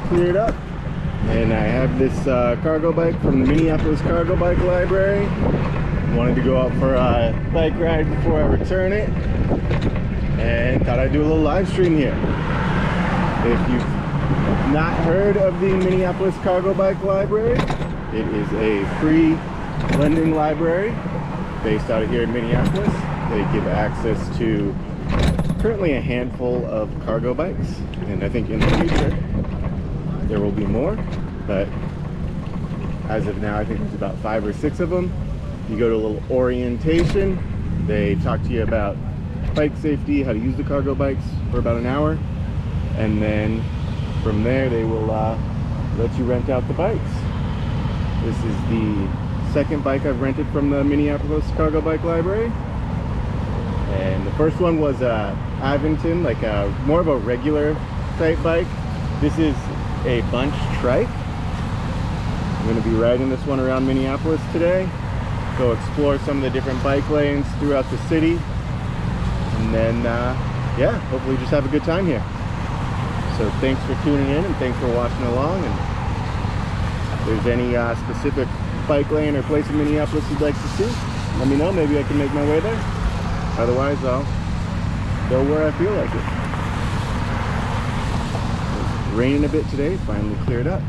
cleared up, and I have this cargo bike from the Minneapolis Cargo Bike Library. Wanted to go out for a bike ride before I return it, and thought I'd do a little live stream here. If you've not heard of the Minneapolis Cargo Bike Library, it is a free lending library based out of here in Minneapolis. They give access to currently a handful of cargo bikes, and I think in the future there will be more, but as of now I think there's about 5 or 6 of them. You go to a little orientation, they talk to you about bike safety, how to use the cargo bikes for about an hour, and then from there they will let you rent out the bikes. This is the second bike I've rented from the Minneapolis Cargo Bike Library, and the first one was Ave N, like more of a regular type bike. This is a bunch trike. I'm going to be riding this one around Minneapolis today, go explore some of the different bike lanes throughout the city, and then yeah, hopefully just have a good time here. So thanks for tuning in and thanks for watching along, and if there's any specific bike lane or place in Minneapolis you'd like to see, let me know. Maybe I can make my way there. Otherwise I'll go where I feel like it. It's raining a bit today, finally cleared up,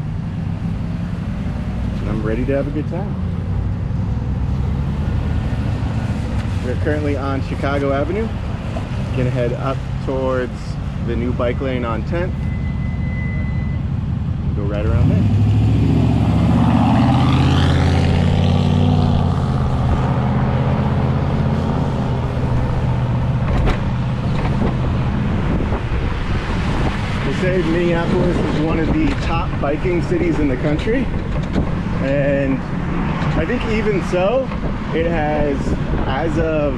and I'm ready to have a good time. We're currently on Chicago Avenue, gonna head up towards the new bike lane on 10th, go right around there. They say Minneapolis is one of the top biking cities in the country, and I think even so, it has, as of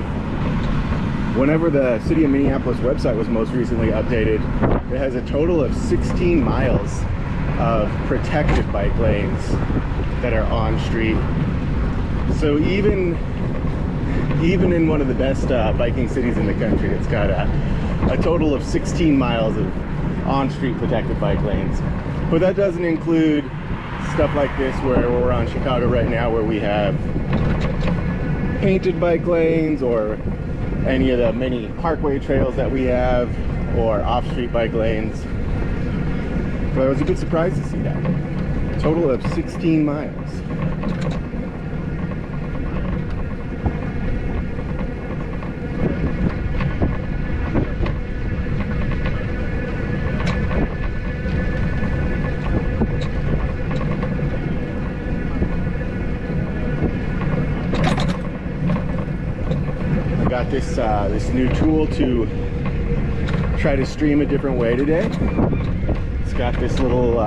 whenever the City of Minneapolis website was most recently updated, it has a total of 16 miles of protected bike lanes that are on street. So even in one of the best biking cities in the country, it's got a total of 16 miles of on-street protected bike lanes. But that doesn't include stuff like this where we're on Chicago right now, where we have painted bike lanes, or any of the many parkway trails that we have, or off-street bike lanes. But it was a good surprise to see that. A total of 16 miles. Got this new tool to try to stream a different way today. It's got this little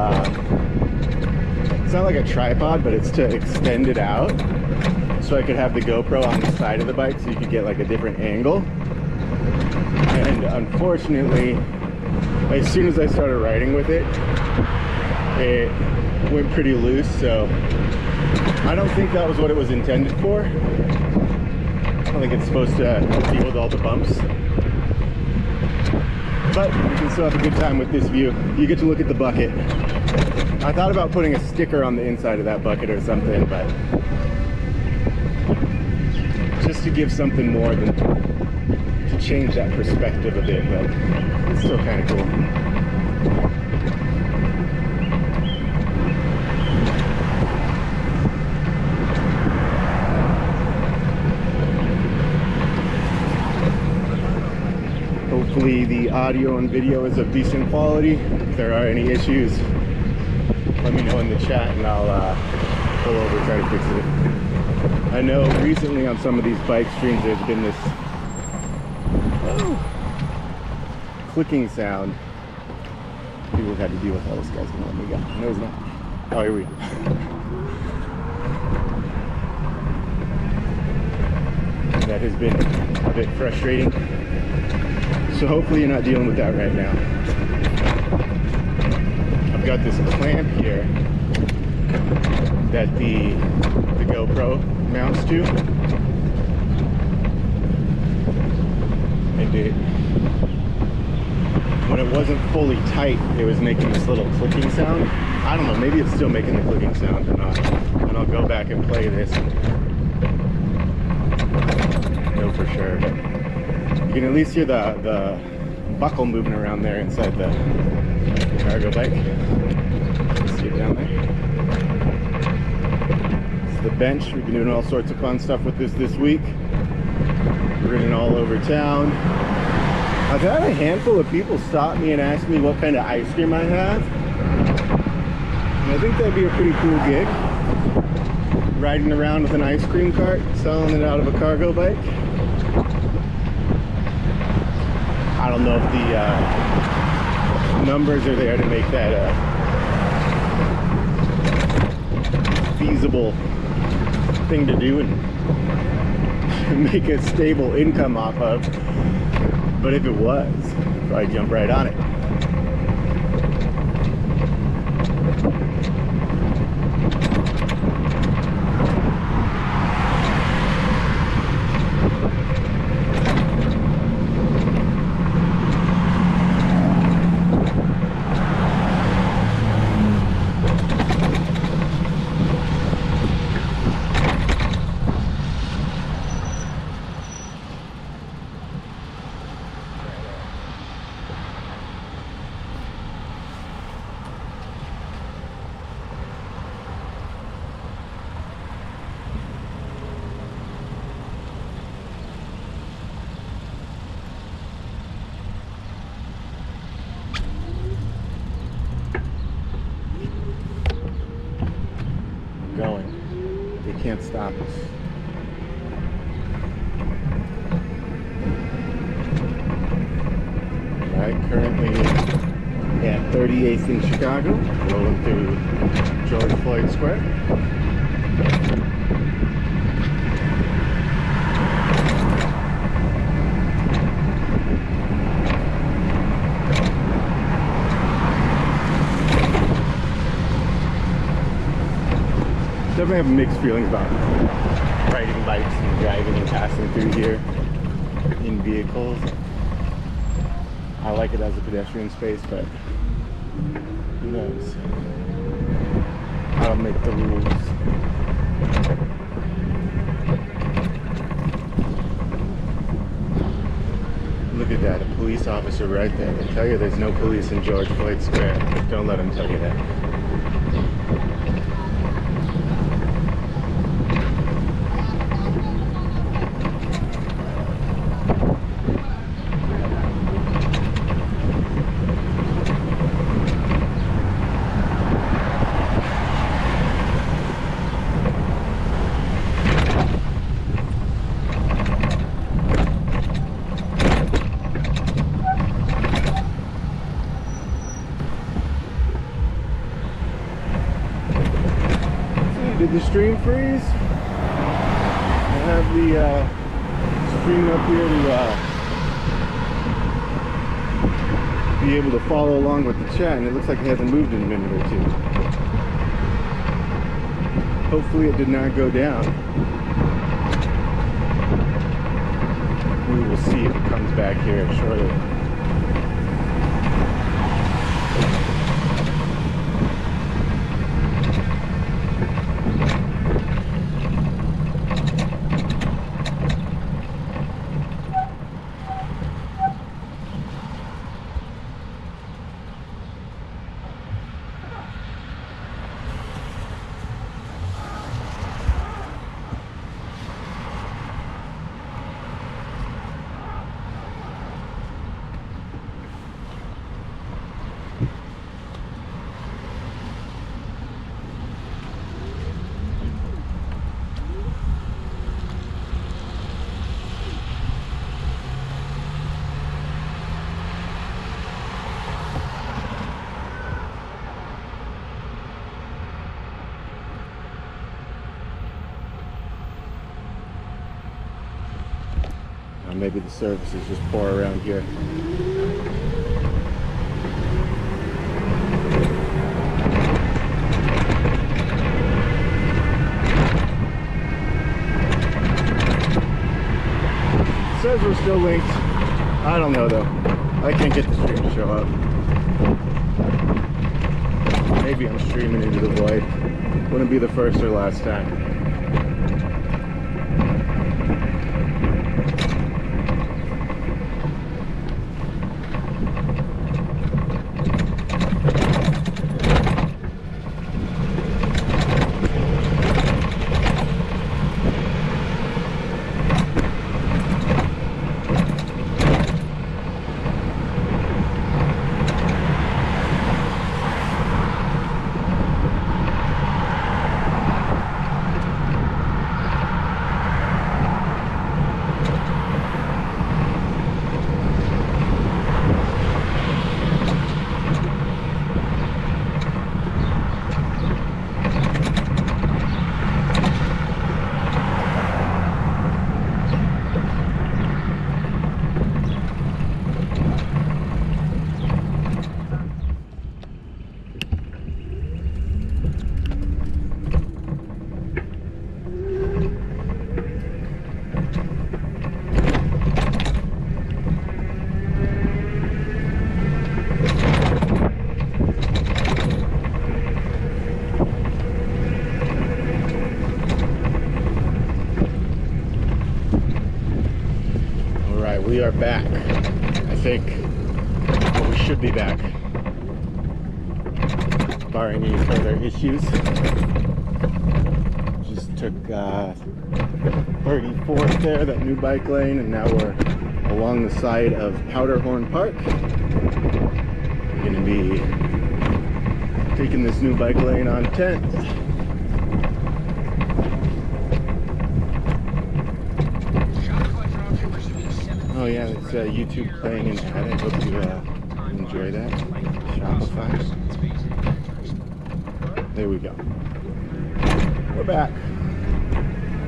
it's not like a tripod, but it's to extend it out so I could have the GoPro on the side of the bike so you could get like a different angle. And unfortunately, as soon as I started riding with it, it went pretty loose, so I don't think that was what it was intended for. I don't think it's supposed to deal with all the bumps, but you can still have a good time with this view. You get to look at the bucket. I thought about putting a sticker on the inside of that bucket or something, but just to give something more than to change that perspective a bit, but it's still kind of cool. Hopefully the audio and video is of decent quality. If there are any issues, let me know in the chat and I'll pull over and try to fix it. I know recently on some of these bike streams there's been this clicking sound. People have had to deal with all this guy's gonna let me go. No, he's not. Oh, here we go. That has been a bit frustrating. So hopefully you're not dealing with that right now. I've got this clamp here that the GoPro mounts to, and it when it wasn't fully tight, it was making this little clicking sound. I don't know, maybe it's still making the clicking sound or not. And I'll go back and play this and know for sure. But you can at least hear the buckle moving around there inside the cargo bike. See it down there? This is the bench. We've been doing all sorts of fun stuff with this week. We're ridden all over town. I've had a handful of people stop me and ask me what kind of ice cream I have. And I think that'd be a pretty cool gig. Riding around with an ice cream cart, selling it out of a cargo bike. I don't know if the numbers are there to make that a feasible thing to do and make a stable income off of. But if it was, I'd probably jump right on it. Can't stop us. Alright, currently at 38th in Chicago, rolling through George Floyd Square. Definitely have a mixed feeling about riding bikes and driving and passing through here in vehicles. I like it as a pedestrian space, but who knows? I don't make the rules. Look at that, a police officer right there. They tell you there's no police in George Floyd Square. Don't let them tell you that. Did the stream freeze? I have the stream up here to be able to follow along with the chat, and it looks like it hasn't moved in a minute or two. Hopefully it did not go down. We will see if it comes back here shortly. Maybe the service is just poor around here. It says we're still linked. I don't know though. I can't get the stream to show up. Maybe I'm streaming into the void. Wouldn't be the first or last time. We are back. I think, well, we should be back, barring any further issues. Just took 34th there, that new bike lane, and now we're along the side of Powderhorn Park. We're going to be taking this new bike lane on 10th. Oh yeah, it's YouTube playing in ad. I hope you enjoy that. Shopify. There we go. We're back.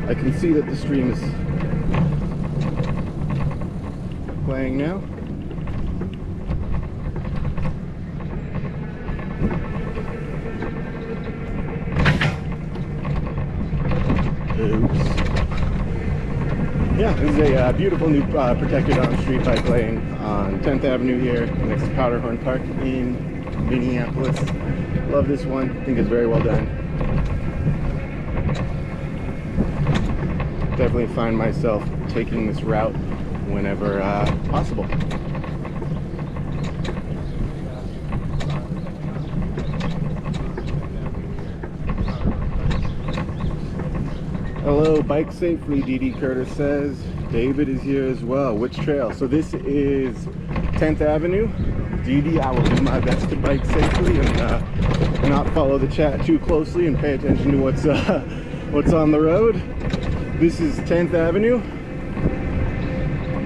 I can see that the stream is playing now. Oops. Yeah, this is a beautiful new protected on-street bike lane on 10th Avenue here, next to Powderhorn Park in Minneapolis. Love this one. I think it's very well done. Definitely find myself taking this route whenever possible. Hello, bike safely, DD Curtis says. David is here as well. Which trail? So this is 10th Avenue. DD, I will do my best to bike safely and not follow the chat too closely and pay attention to what's on the road. This is 10th Avenue.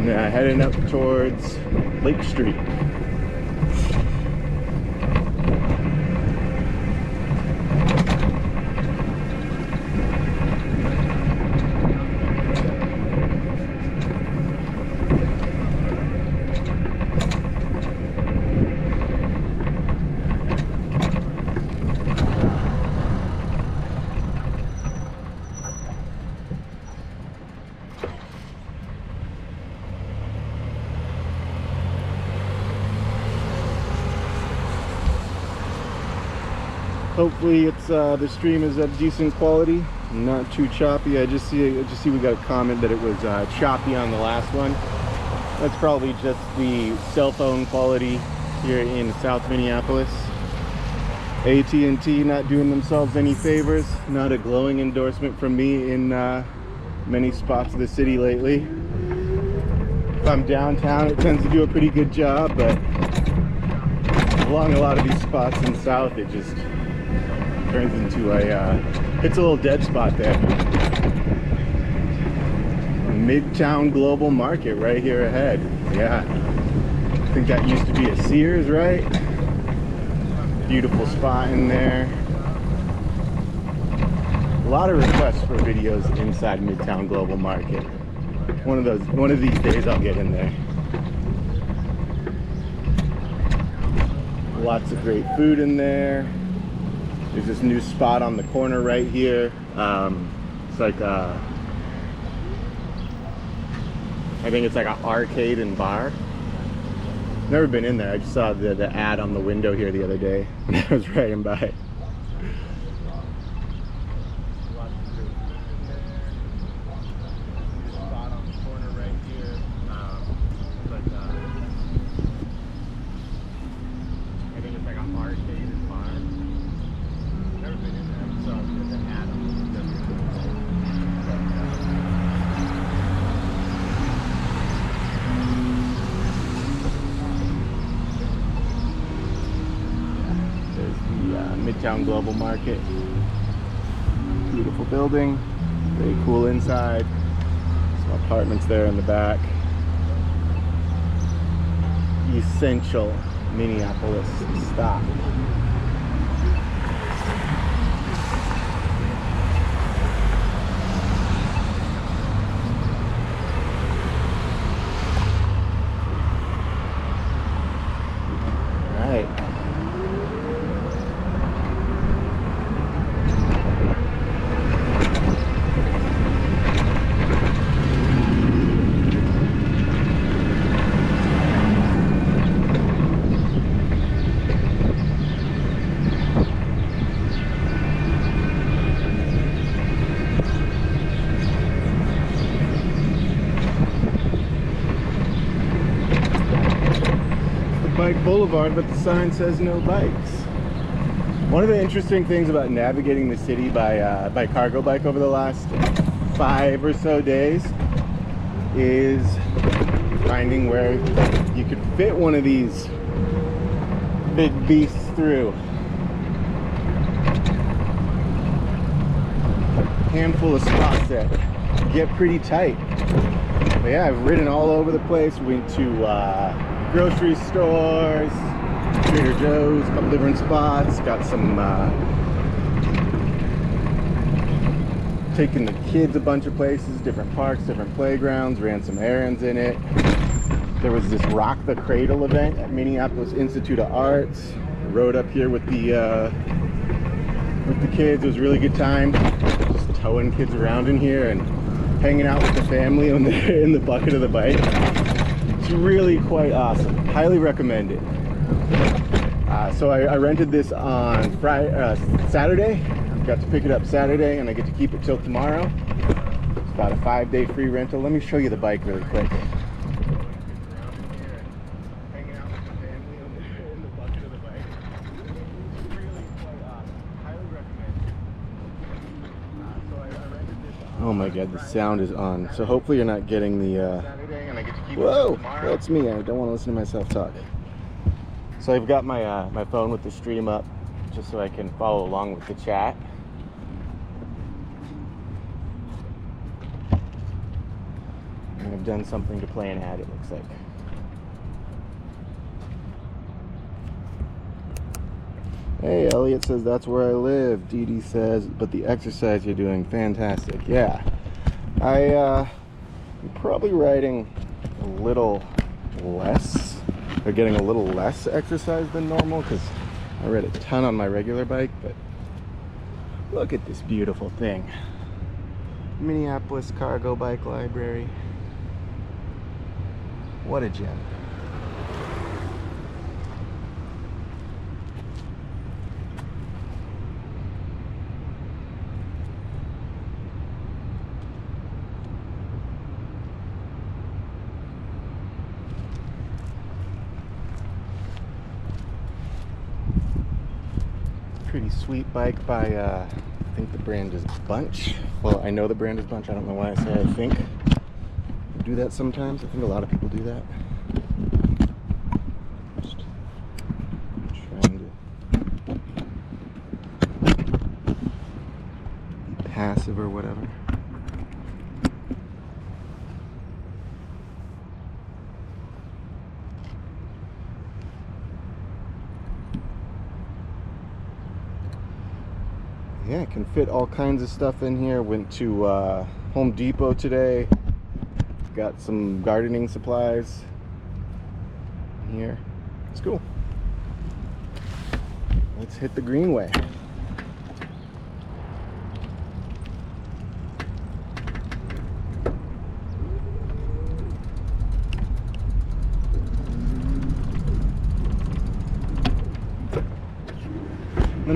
Now heading up towards Lake Street. Hopefully it's the stream is of decent quality, not too choppy. I just see we got a comment that it was choppy on the last one. That's probably just the cell phone quality here in South Minneapolis. AT&T not doing themselves any favors. Not a glowing endorsement from me in many spots of the city lately. If I'm downtown, it tends to do a pretty good job, but along a lot of these spots in South, it just turns into it's a little dead spot there. Midtown Global Market right here ahead. Yeah, I think that used to be a Sears, right? Beautiful spot in there. A lot of requests for videos inside Midtown Global Market. One of these days I'll get in there. Lots of great food in there. There's this new spot on the corner right here. It's like I think it's like an arcade and bar. Never been in there. I just saw the ad on the window here the other day. I was riding by. Midtown Global Market. Beautiful building, very cool inside. Some apartments there in the back. Essential Minneapolis stop. Bike Boulevard, but the sign says no bikes. One of the interesting things about navigating the city by cargo bike over the last 5 or so days is finding where you could fit one of these big beasts through. A handful of spots that get pretty tight. But yeah, I've ridden all over the place. Went to grocery stores, Trader Joe's, a couple different spots. Got some taking the kids a bunch of places, different parks, different playgrounds, ran some errands in it. There was this Rock the Cradle event at Minneapolis Institute of Arts. I rode up here with the kids. It was a really good time, just towing kids around in here and hanging out with the family in the bucket of the bike. It's really quite awesome. Highly recommend it. So I rented this on Saturday. Got to pick it up Saturday, and I get to keep it till tomorrow. It's about a 5-day free rental. Let me show you the bike really quick. Oh my god, the sound is on. So hopefully you're not getting the whoa, that's me. I don't want to listen to myself talk. So I've got my my phone with the stream up just so I can follow along with the chat. And I've done something to play an ad, it looks like. Hey, Elliot says that's where I live. Dee Dee says, but the exercise you're doing, fantastic. Yeah, I'm probably riding a little less, or getting a little less exercise than normal, because I ride a ton on my regular bike. But look at this beautiful thing. Minneapolis Cargo Bike Library. What a gem. Pretty sweet bike by I think the brand is Bunch. Well, I know the brand is Bunch. I don't know why I say I think. I do that sometimes. I think a lot of people do that. Just trying to be passive or whatever. Yeah, it can fit all kinds of stuff in here. Went to Home Depot today. Got some gardening supplies in here. It's cool. Let's hit the Greenway.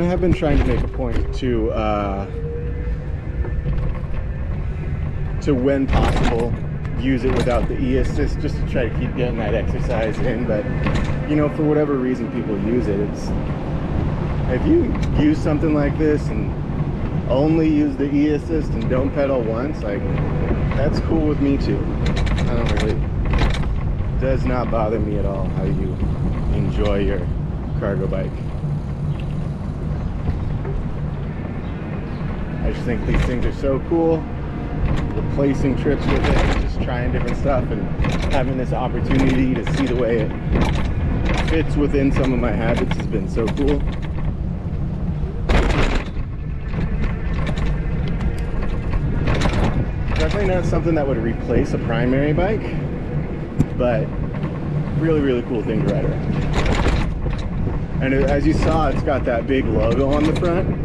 And I have been trying to make a point to when possible, use it without the e-assist, just to try to keep getting that exercise in. But you know, for whatever reason people use it, it's, if you use something like this and only use the e-assist and don't pedal once, like, that's cool with me too. I don't really, does not bother me at all how you enjoy your cargo bike. I just think these things are so cool. Replacing trips with it, just trying different stuff, and having this opportunity to see the way it fits within some of my habits has been so cool. Definitely not something that would replace a primary bike, but really cool thing to ride around. And as you saw, it's got that big logo on the front.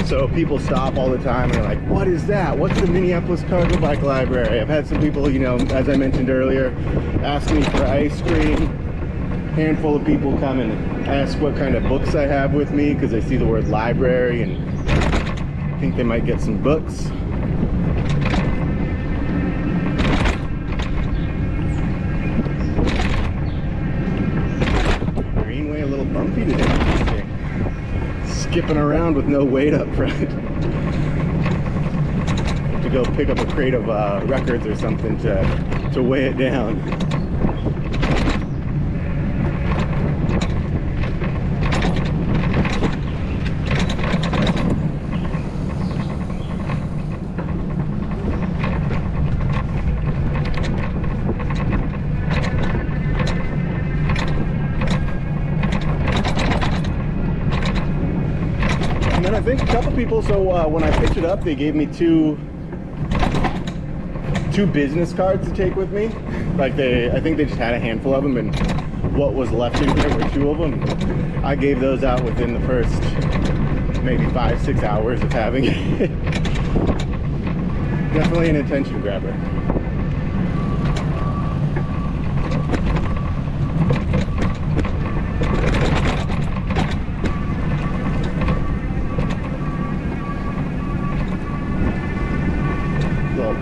So people stop all the time and they're like, what is that? What's the Minneapolis Cargo Bike Library? I've had some people, you know, as I mentioned earlier, ask me for ice cream. Handful of people come and ask what kind of books I have with me because they see the word library and think they might get some books. Greenway a little bumpy today. Skipping around with no weight up front. To go pick up a crate of records or something to weigh it down. I think a couple people, so when I picked it up, they gave me two business cards to take with me. Like I think they just had a handful of them, and what was left in here were 2 of them. I gave those out within the first maybe 5-6 hours of having it. Definitely an attention grabber.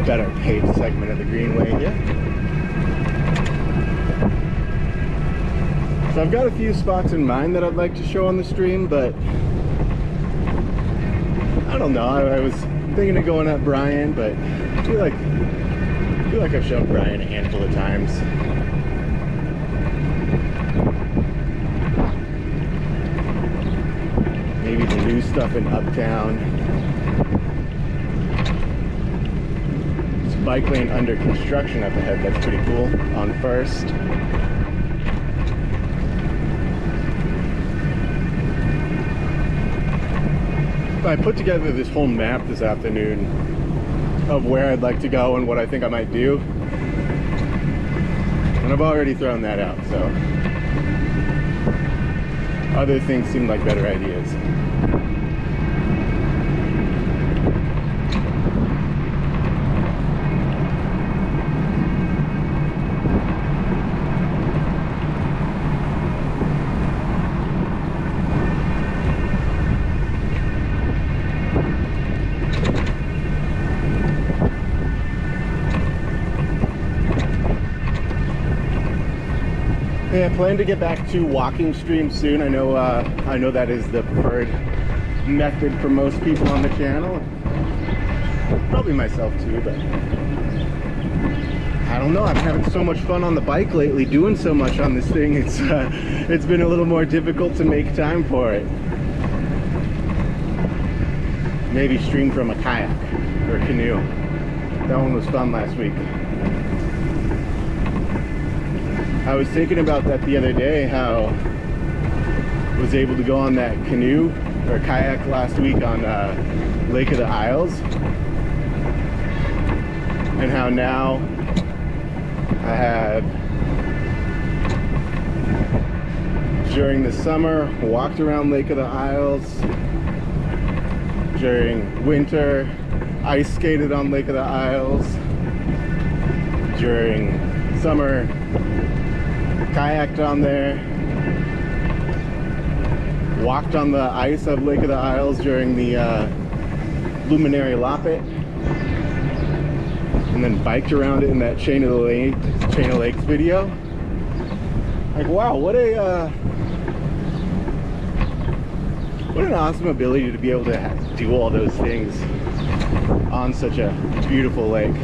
Better paid segment of the Greenway here. So I've got a few spots in mind that I'd like to show on the stream, but I don't know. I was thinking of going up Bryant, but I feel like I've shown Bryant a handful of times. Maybe the new stuff in Uptown. Bike lane under construction up ahead, that's pretty cool, on First. I put together this whole map this afternoon of where I'd like to go and what I think I might do, and I've already thrown that out, so other things seem like better ideas. Yeah, I plan to get back to walking streams soon. I know that is the preferred method for most people on the channel. Probably myself too, but I don't know. I'm having so much fun on the bike lately, doing so much on this thing. It's been a little more difficult to make time for it. Maybe stream from a kayak or a canoe. That one was fun last week. I was thinking about that the other day, how I was able to go on that canoe or kayak last week on Lake of the Isles, and how now I have, during the summer, walked around Lake of the Isles. During winter, ice skated on Lake of the Isles. During summer, kayaked on there. walked on the ice of Lake of the Isles during the Luminary Loppet, and then biked around it in that Chain of Lakes video. Like, wow, what an awesome ability to be able to do all those things on such a beautiful lake,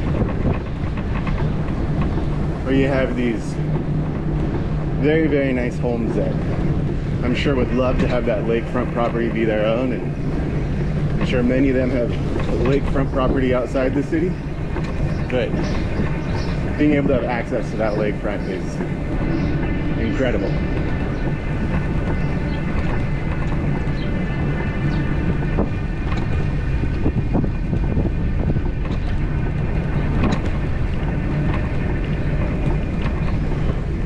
where you have these very, very nice homes that I'm sure would love to have that lakefront property be their own, and I'm sure many of them have lakefront property outside the city, but being able to have access to that lakefront is incredible.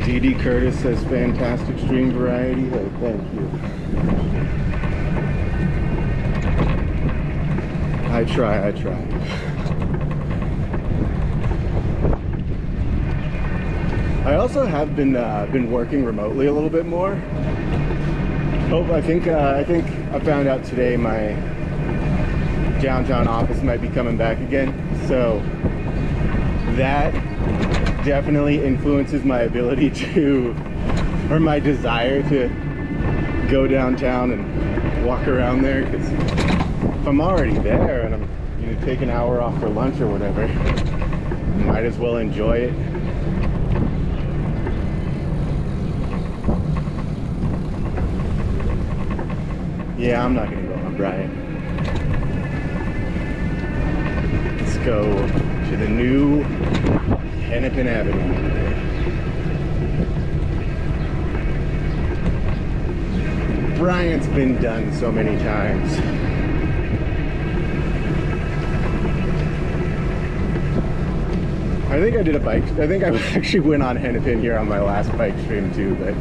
D.D. Curtis says fantastic stream variety. Oh, thank you. I try. I also have been working remotely a little bit more. I think I found out today my downtown office might be coming back again. So that definitely influences my ability to, or my desire to go downtown and walk around there, because if I'm already there and I'm take an hour off for lunch or whatever, might as well enjoy it. Yeah, I'm not gonna go on Bryant. Let's go to the new Hennepin Ave N. Bryant's been done so many times. I think I did a bike. I think I actually went on Hennepin here on my last bike stream too, but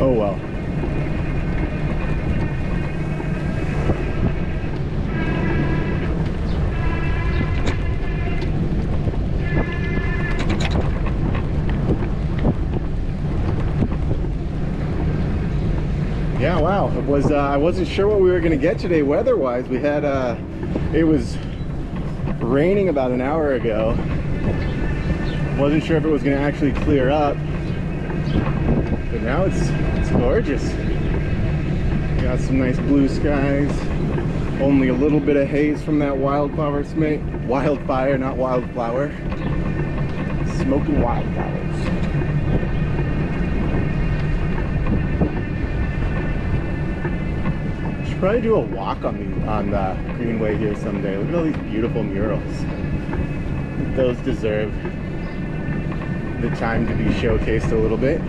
oh well. Yeah, wow. It was. I wasn't sure what we were going to get today weather-wise. We had. It was raining about an hour ago. Wasn't sure if it was going to actually clear up, but now it's gorgeous. Got some nice blue skies. Only a little bit of haze from that wildfire, not wildflower. Smoking wildflowers. Probably do a walk on the Greenway here someday. Look at all these beautiful murals. Those deserve the time to be showcased a little bit.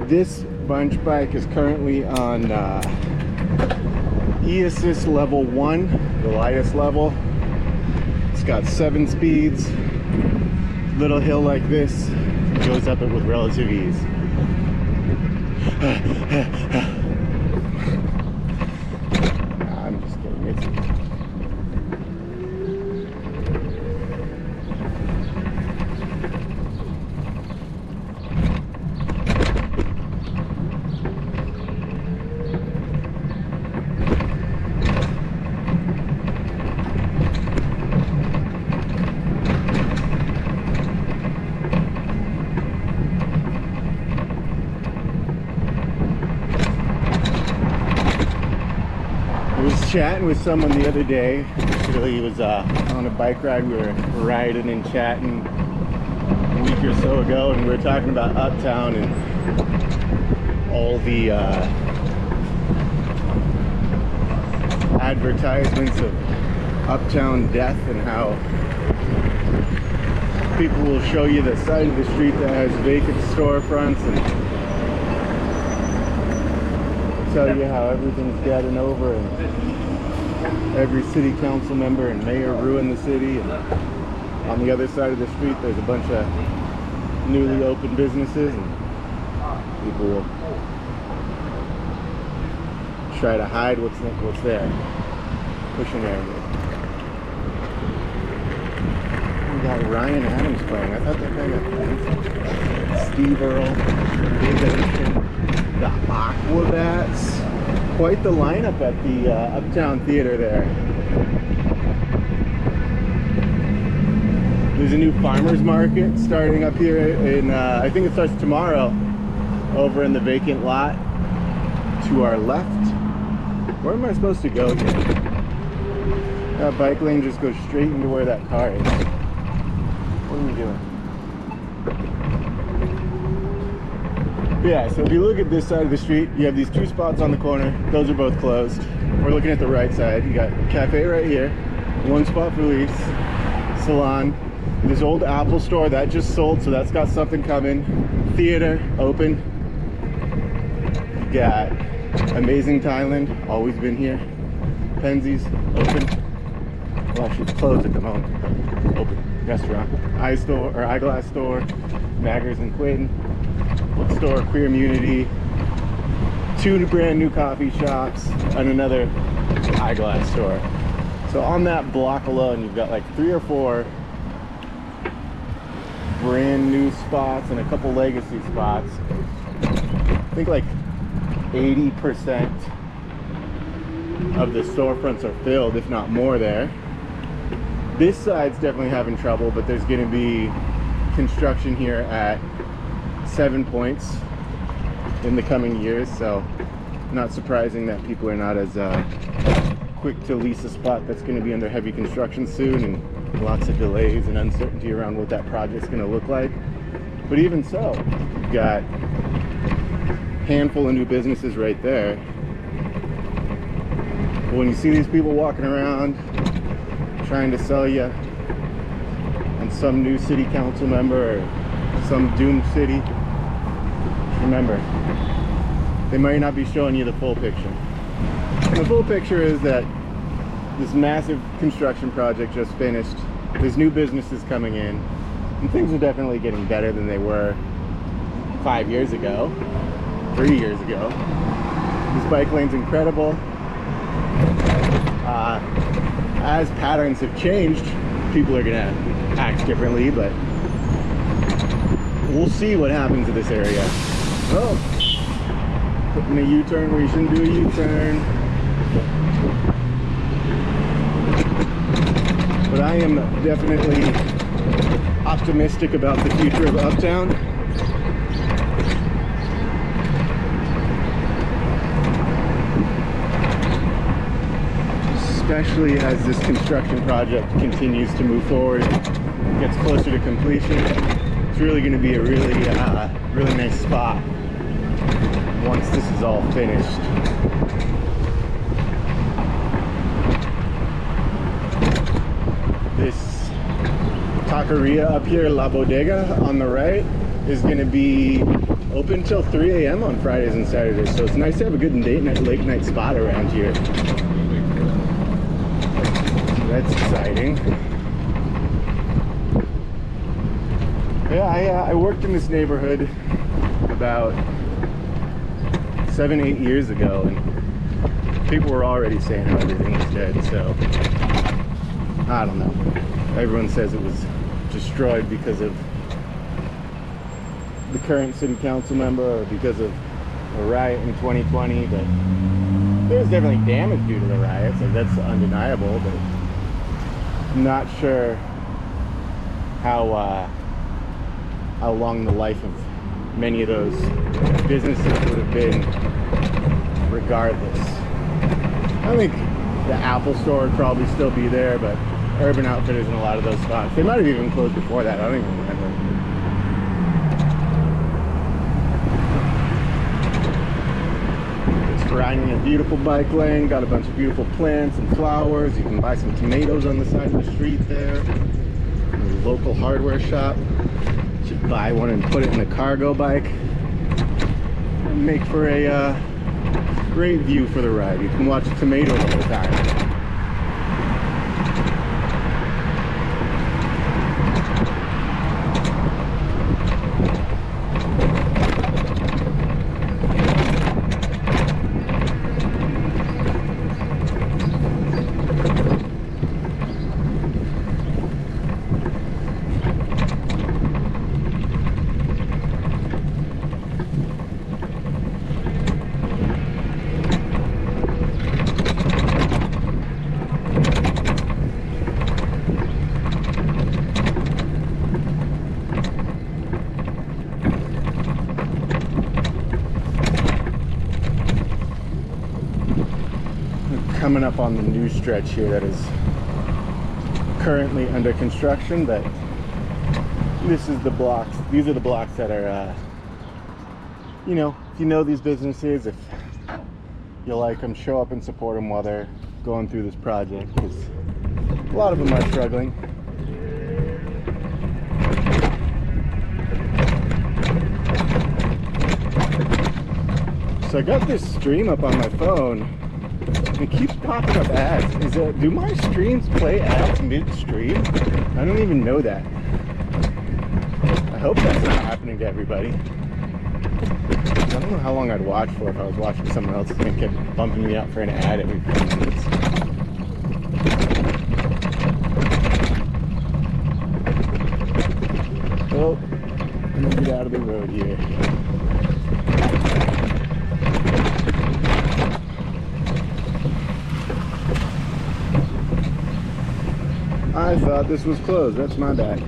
This bunch bike is currently on e-assist level 1, the lightest level. It's got 7 speeds. Little hill like this goes up it with relative ease. I'm just kidding. It's chatting with someone the other day. Actually, he was on a bike ride. We were riding and chatting a week or so ago, and we were talking about Uptown and all the advertisements of Uptown death, and how people will show you the side of the street that has vacant storefronts and tell you how everything's getting over and every city council member and mayor ruined the city, and on the other side of the street there's a bunch of newly opened businesses and people will try to hide what's there. Pushing area. We got Ryan Adams playing. I thought that guy got played. Steve Earle, the Aquabats. Quite the lineup at the Uptown Theater there. There's a new farmers market starting up here in, I think it starts tomorrow, over in the vacant lot to our left. Where am I supposed to go here? That bike lane just goes straight into where that car is. What are we doing? Yeah, so if you look at this side of the street, you have these two spots on the corner. Those are both closed. We're looking at the right side. You got a cafe right here, one spot for lease, salon, this old Apple store that just sold, so that's got something coming. Theater open. You got Amazing Thailand, always been here. Penzies open. Well, actually it's closed at the moment. Open restaurant. Eyeglass store, Maggers and Quinn. Bookstore, Queer Immunity, 2 brand new coffee shops, and another eyeglass store. So on that block alone, you've got like 3 or 4 brand new spots and a couple legacy spots. I think like 80% of the storefronts are filled, if not more there. This side's definitely having trouble, but there's going to be construction here at 7 points in the coming years, so not surprising that people are not as quick to lease a spot that's going to be under heavy construction soon, and lots of delays and uncertainty around what that project's going to look like. But even so, you've got a handful of new businesses right there. But when you see these people walking around trying to sell you and some new city council member or some doomed city, remember, they might not be showing you the full picture. And the full picture is that this massive construction project just finished. There's new businesses coming in, and things are definitely getting better than they were 5 years ago, 3 years ago. This bike lane's incredible. As patterns have changed, people are gonna act differently, but we'll see what happens to this area. Oh, putting a U-turn where you shouldn't do a U-turn. But I am definitely optimistic about the future of Uptown. Especially as this construction project continues to move forward, gets closer to completion. It's really going to be a really nice spot once this is all finished. This taqueria up here, La Bodega, on the right, is going to be open till 3 a.m. on Fridays and Saturdays. So it's nice to have a good late night spot around here. That's exciting. Yeah, I worked in this neighborhood about 7-8 years ago, and people were already saying how everything was dead, so I don't know. Everyone says it was destroyed because of the current city council member or because of a riot in 2020, but there's definitely damage due to the riots, like that's undeniable, but I'm not sure how long the life of many of those businesses would have been regardless. I think the Apple store would probably still be there, but Urban Outfitters in a lot of those spots. They might have even closed before that, I don't even remember. It's riding a beautiful bike lane, got a bunch of beautiful plants and flowers. You can buy some tomatoes on the side of the street there. A local hardware shop. Should buy one and put it in a cargo bike. And make for a Great view for the ride. You can watch tomatoes all the time. Coming up on the new stretch here that is currently under construction, but this is the blocks. These are the blocks that are, you know, if you know these businesses, if you like them, show up and support them while they're going through this project, because a lot of them are struggling. So I got this stream up on my phone. It keeps popping up ads. Do my streams play ads mid-stream? I don't even know that. I hope that's not happening to everybody. I don't know how long I'd watch for if I was watching someone else and it kept bumping me out for an ad every few minutes. Well, I'm gonna get out of the road here. I thought this was closed. That's my bad.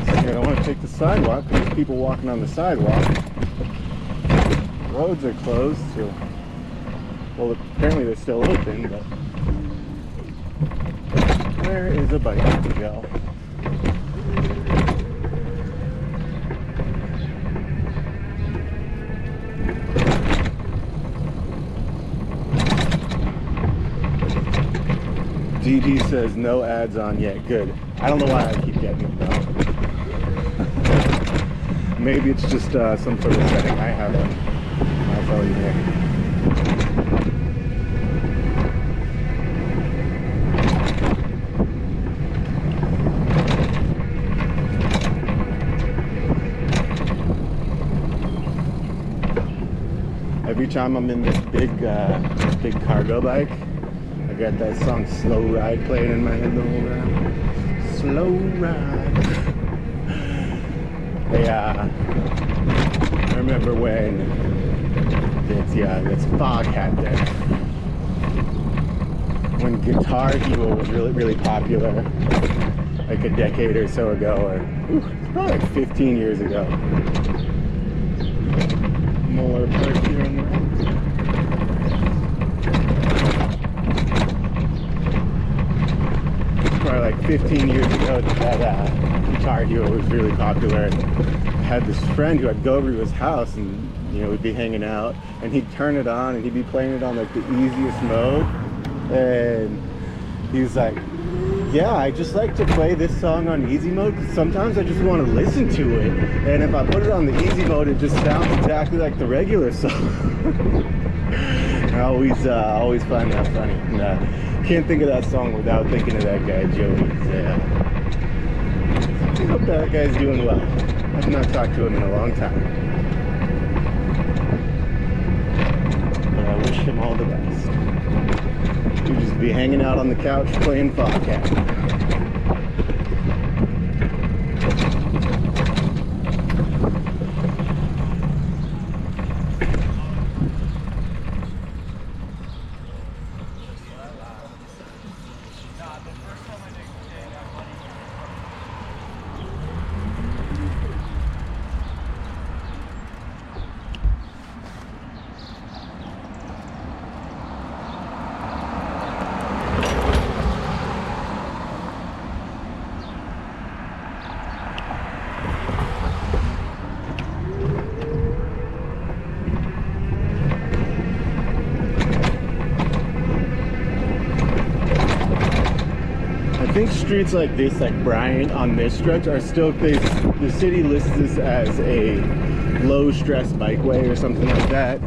I don't want to take the sidewalk because there's people walking on the sidewalk. Roads are closed, so well, apparently they're still open, but where is a bike to go? DD says no ads on yet. Good. I don't know why I keep getting it though. Maybe it's just some sort of setting I have on my phone here. Every time I'm in this big cargo bike, I got that song Slow Ride playing in my head the whole time. Slow Ride. I remember when this fog had that. When Guitar Hero was really popular, like a decade or so ago, or it's probably like 15 years ago. Molar Park here on the right. Like 15 years ago that Guitar Hero was really popular. I had this friend who I'd go over to his house and we'd be hanging out and he'd turn it on and he'd be playing it on like the easiest mode, and he was like, yeah, I just like to play this song on easy mode because sometimes I just want to listen to it, and if I put it on the easy mode it just sounds exactly like the regular song. I always find that funny. Can't think of that song without thinking of that guy, Joey. I hope that guy's doing well. I've not talked to him in a long time. But I wish him all the best. He'd just be hanging out on the couch playing Foghat. streets like this, like Bryant on this stretch, are still, the city lists this as a low stress bikeway or something like that,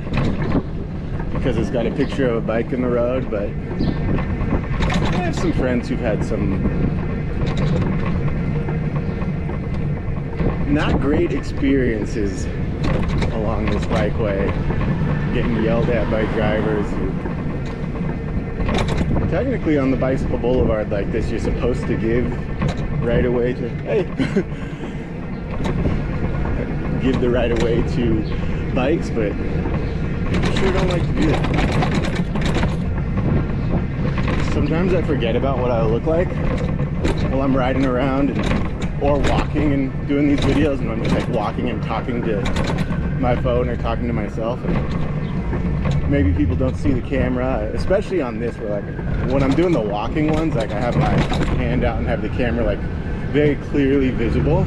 because it's got a picture of a bike in the road. But I have some friends who've had some not great experiences along this bikeway, getting yelled at by drivers who, technically on the bicycle boulevard like this, you're supposed to give right away to, hey, give the right of way to bikes, but people sure don't like to do that. Sometimes I forget about what I look like while I'm riding around or walking and doing these videos, and I'm just like walking and talking to my phone or talking to myself, and maybe people don't see the camera, especially on this, where like when I'm doing the walking ones, like I have my hand out and have the camera like very clearly visible,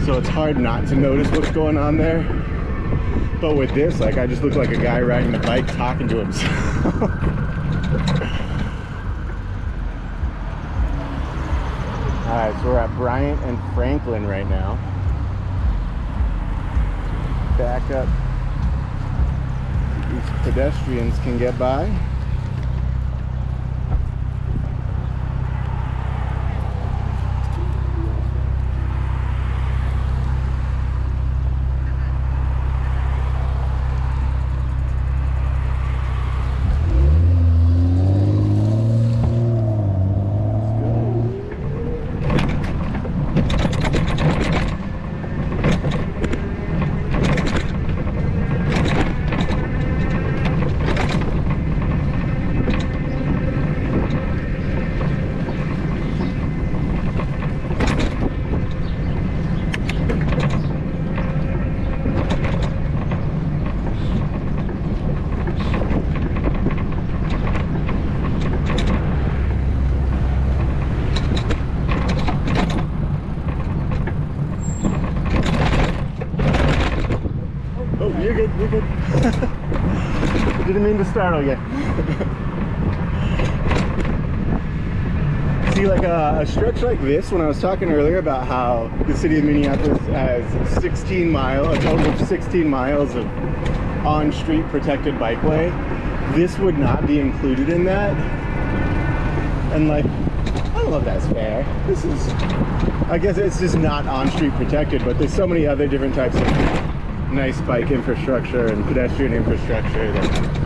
so it's hard not to notice what's going on there. But with this, like, I just look like a guy riding a bike talking to himself. Alright, so we're at Bryant and Franklin right now. Back up. These pedestrians can get by. You're good. Didn't mean to startle you. See, like a stretch like this, when I was talking earlier about how the city of Minneapolis has a total of 16 miles of on-street protected bikeway, this would not be included in that. And like, I don't know if that's fair. This is, I guess it's just not on-street protected, but there's so many other different types of nice bike infrastructure and pedestrian infrastructure that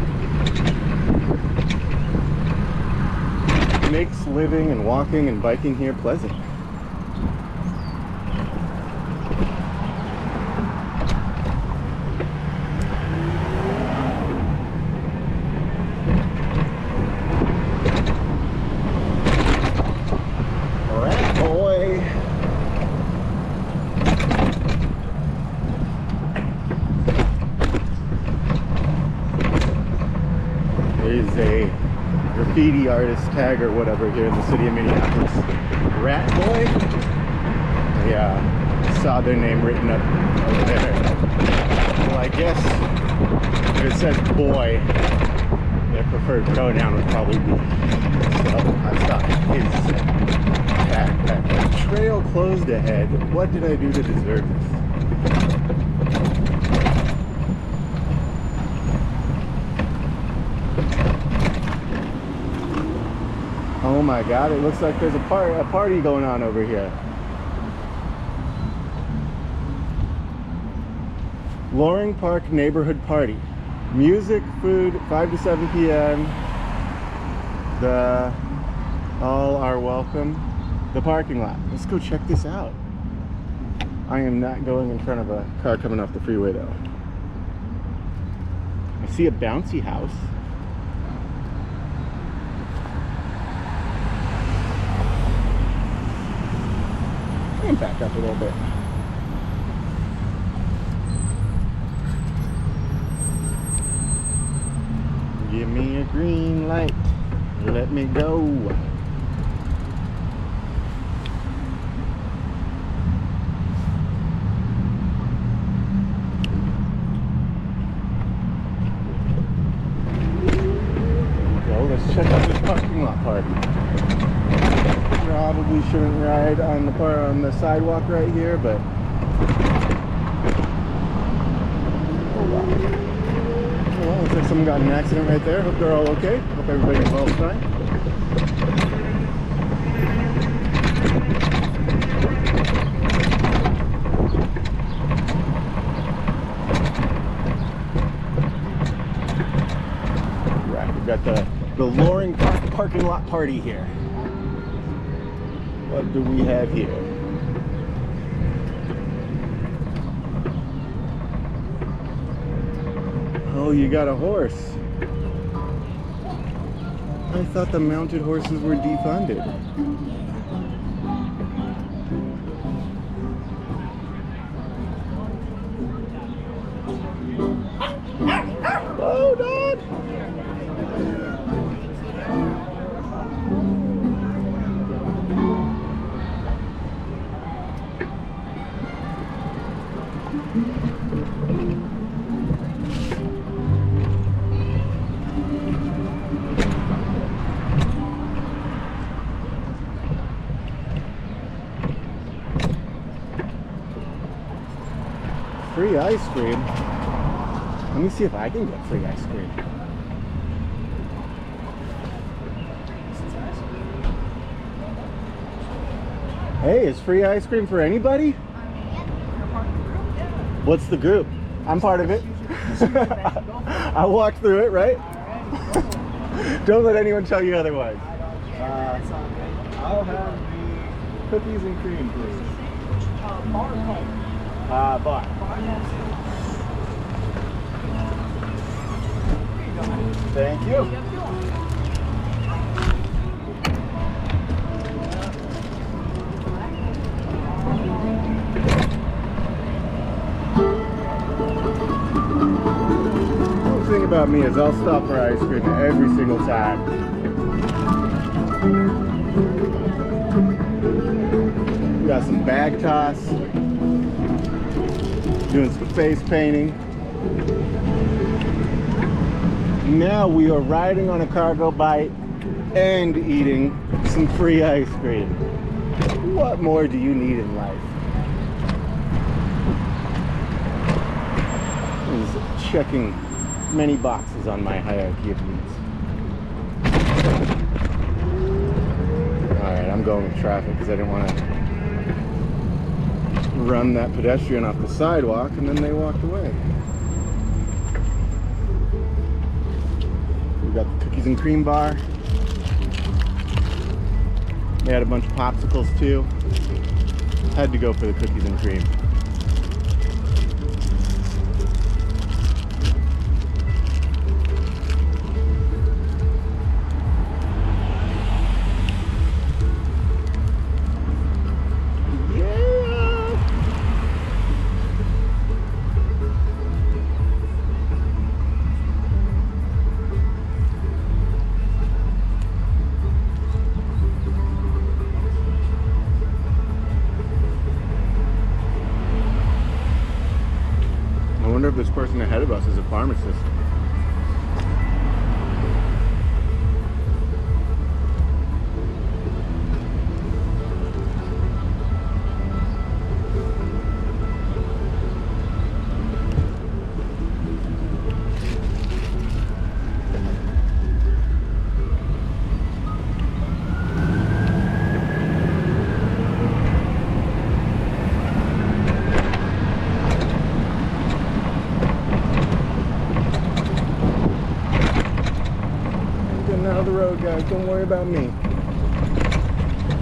makes living and walking and biking here pleasant. Rat boy. There's a graffiti artist tag or whatever here in the city of Minneapolis. Rat Boy? Yeah, saw their name written up over there. Well, I guess if it says boy, their preferred pronoun would probably be. So I saw his tag. Trail closed ahead. What did I do to deserve this? Oh my God, it looks like there's a party going on over here. Lowry Park Neighborhood Party. Music, food, 5 to 7 p.m. All are welcome. The parking lot. Let's go check this out. I am not going in front of a car coming off the freeway though. I see a bouncy house. Back up a little bit. Give me a green light. Let me go. Let's check out this parking lot party. probably shouldn't ride on the sidewalk right here, but well, looks like someone got in an accident right there. Hope they're all okay. Hope everybody involved's fine. Right, we've got the Lowry Park parking lot party here. What do we have here? Oh, you got a horse. I thought the mounted horses were defunded. Oh, dog! Free ice cream? Let me see if I can get free ice cream. Hey, is free ice cream for anybody? What's the group? I'm part of it. I walked through it, right? Don't let anyone tell you otherwise. I'll have the cookies and cream, please. Bar or Coke? Bar. Thank you. The thing about me is I'll stop for ice cream every single time. Got some bag toss. Doing some face painting. Now we are riding on a cargo bike and eating some free ice cream. What more do you need in life? Is checking many boxes on my hierarchy of needs. Alright, I'm going with traffic because I didn't want to run that pedestrian off the sidewalk and then they walked away. We got the cookies and cream bar. They had a bunch of popsicles too. Had to go for the cookies and cream. I wonder if this person ahead of us is a pharmacist. Guys, don't worry about me.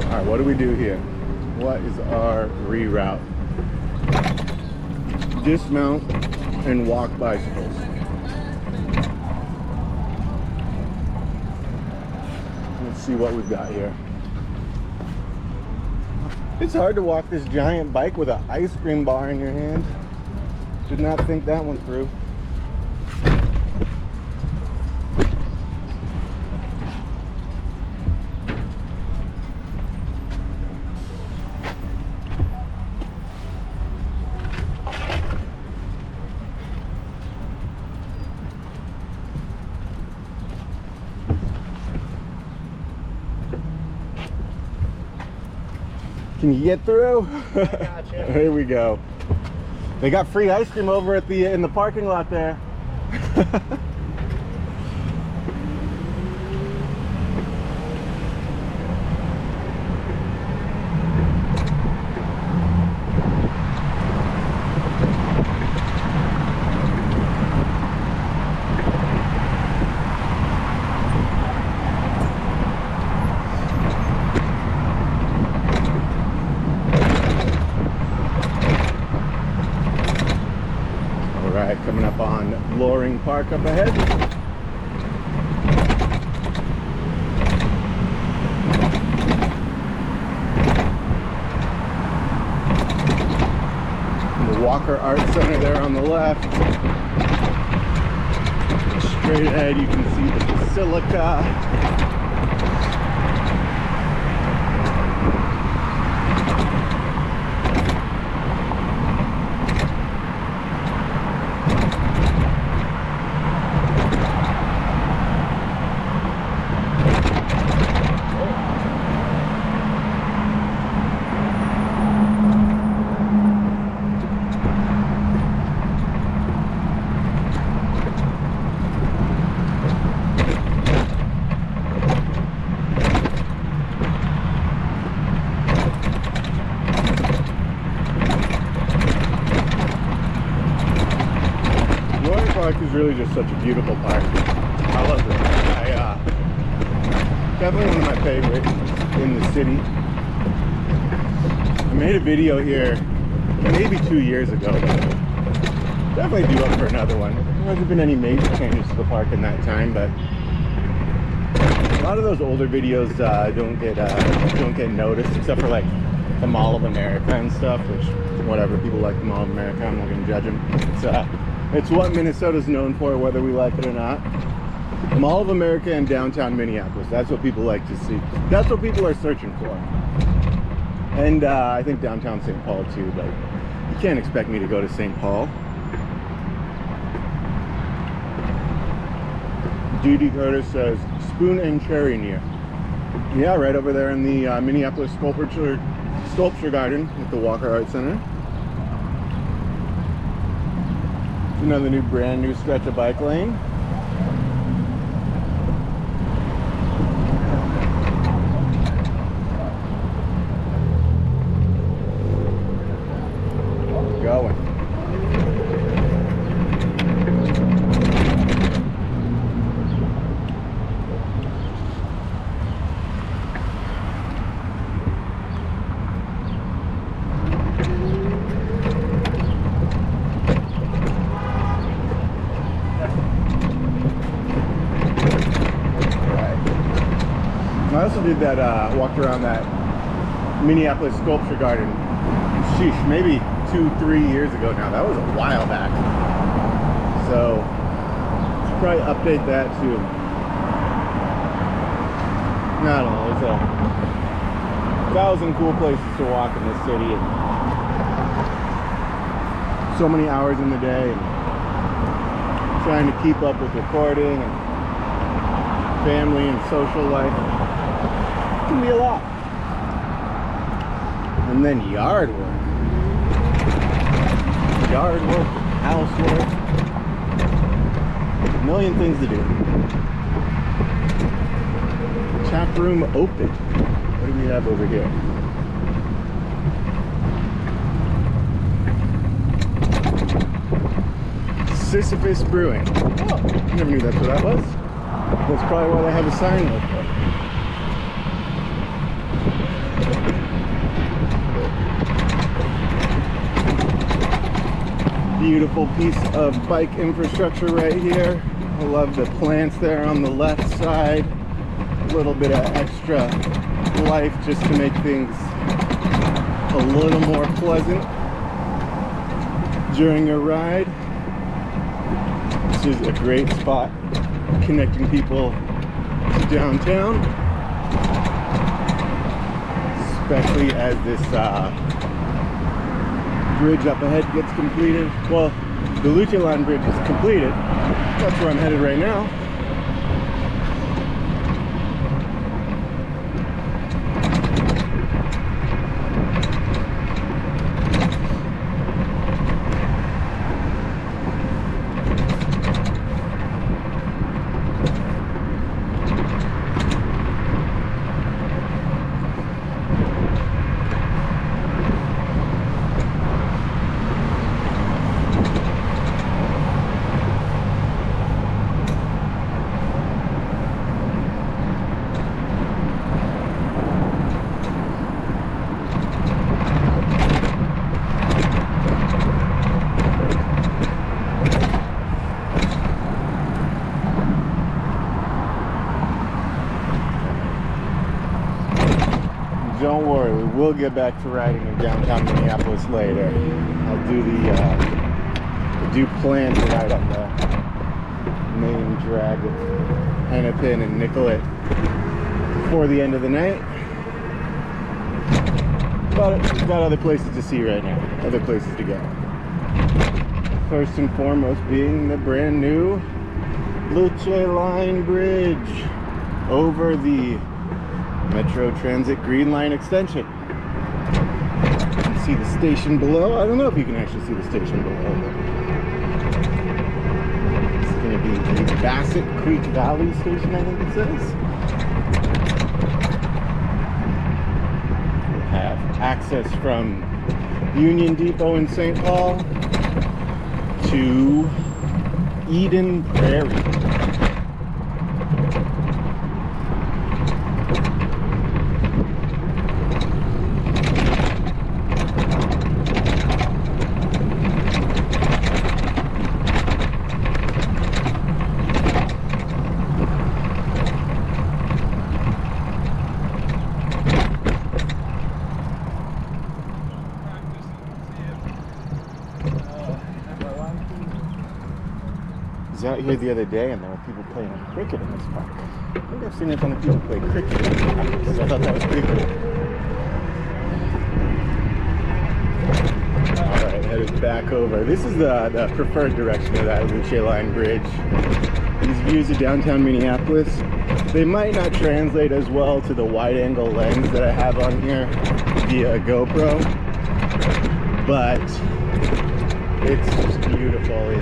Alright, what do we do here? What is our reroute? Dismount and walk bicycles. Let's see what we've got here. It's hard to walk this giant bike with an ice cream bar in your hand. Did not think that one through. Can you get through? I got you. Here we go. They got free ice cream over at the in the parking lot there. Coming up on Lowry Park up ahead. And the Walker Art Center there on the left. Straight ahead you can see the Basilica. Is really just such a beautiful park. I love it. Definitely one of my favorites in the city. I made a video here maybe 2 years ago. Definitely due up for another one. There hasn't been any major changes to the park in that time, but a lot of those older videos don't get noticed, except for like the Mall of America and stuff. Which, whatever, people like the Mall of America. I'm not gonna judge them. It's what Minnesota's known for, whether we like it or not. Mall of America and downtown Minneapolis. That's what people like to see. That's what people are searching for. And I think downtown St. Paul too, but you can't expect me to go to St. Paul. Judy Curtis says, Spoon and Cherry near. Yeah, right over there in the Minneapolis Sculpture Garden with the Walker Art Center. Another brand new stretch of bike lane. Going. I also did that, walked around that Minneapolis Sculpture Garden, sheesh, maybe 2-3 years ago now. That was a while back. So, should probably update that too. I don't know, there's 1,000 cool places to walk in this city. And so many hours in the day. And trying to keep up with recording and family and social life. Can be a lot. And then yard work, housework, a million things to do. Tap room open. What do we have over here? Sisyphus Brewing. Oh, I never knew that's what that was. That's probably why they have a sign like that. Beautiful piece of bike infrastructure right here. I love the plants there on the left side. A little bit of extra life just to make things a little more pleasant during a ride. This is a great spot connecting people to downtown, especially as this bridge up ahead gets completed. Well, the Luce line bridge is completed. That's where I'm headed right now. don't worry, we will get back to riding in downtown Minneapolis later. I'll do I do plan to ride on the main drag of Hennepin and Nicollet before the end of the night. But we've got other places to see right now, other places to go. First and foremost being the brand new Luce Line Bridge over the Metro Transit Green Line extension. You can see the station below. I don't know if you can actually see the station below. It's going to be the Bassett Creek Valley Station, I think it says. We have access from Union Depot in St. Paul to Eden Prairie. I was out here the other day and there were people playing cricket in this park. I think I've seen a ton of people play cricket in this park, so I thought that was pretty cool. Alright, headed back over. This is the preferred direction of that Luce Line Bridge. These views of downtown Minneapolis, they might not translate as well to the wide-angle lens that I have on here via GoPro, but it's just beautiful in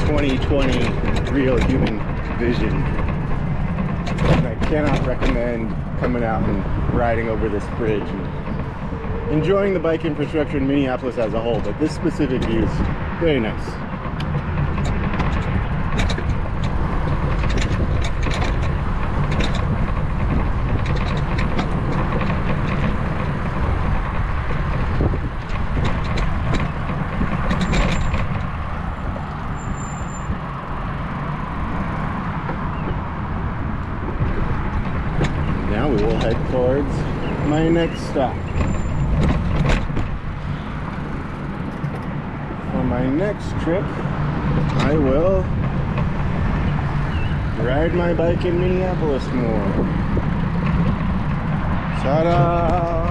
2020 real human vision. And I cannot recommend coming out and riding over this bridge and enjoying the bike infrastructure in Minneapolis as a whole, but this specific view is very nice. Now we will head towards my next stop. For my next trip, I will ride my bike in Minneapolis more. Ta-da!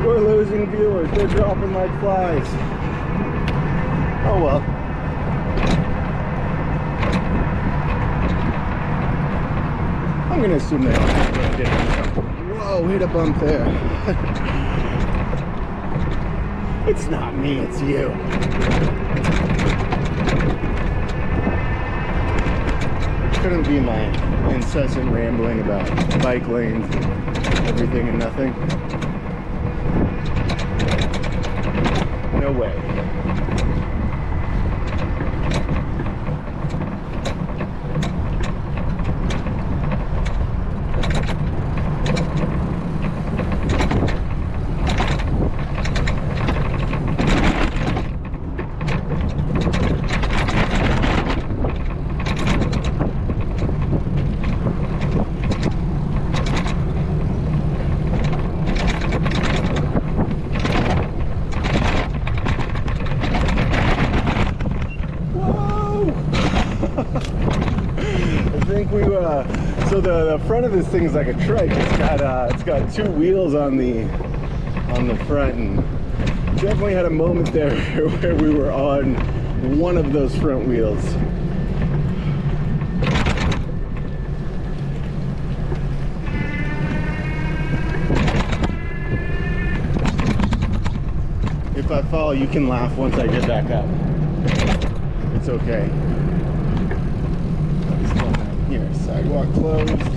We're losing viewers. They're dropping like flies. Oh well. I'm gonna assume they don't have to. Whoa, hit a bump there. It's not me, it's you. Couldn't be my incessant rambling about bike lanes and everything and nothing. No way. So the front of this thing is like a trike. It's got two wheels on the front, and definitely had a moment there where we were on one of those front wheels. If I fall, you can laugh once I get back up. It's okay. Here, sidewalk closed.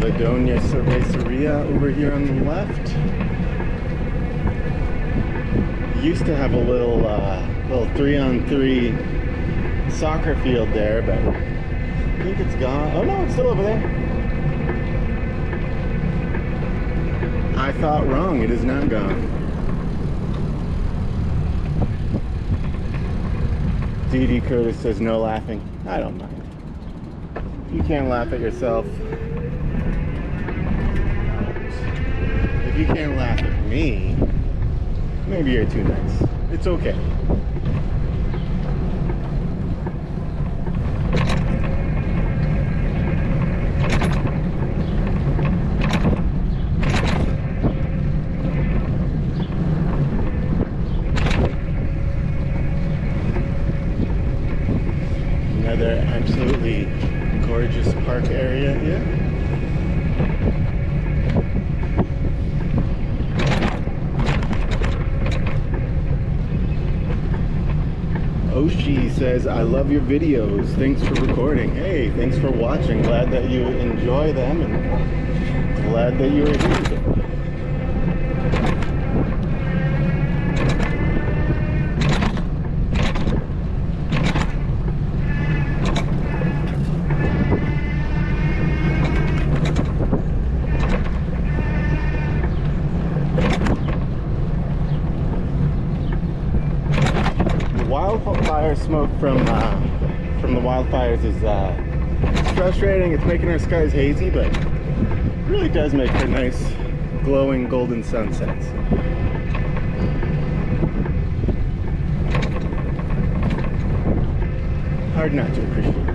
Ladonia Cerveceria over here on the left. Used to have a little 3-on-3 soccer field there, but I think it's gone. Oh no, it's still over there. I thought wrong, it is not gone. D.D. Curtis says no laughing. I don't mind. You can't laugh at yourself. If you can't laugh at me, maybe you're too nice. It's okay. Another absolutely gorgeous park area here. Oshi says, I love your videos. Thanks for recording. Hey, thanks for watching. Glad that you enjoy them and glad that you were here. Wildfire smoke from the wildfires is frustrating. It's making our skies hazy, but it really does make for nice glowing golden sunsets. Hard not to appreciate those.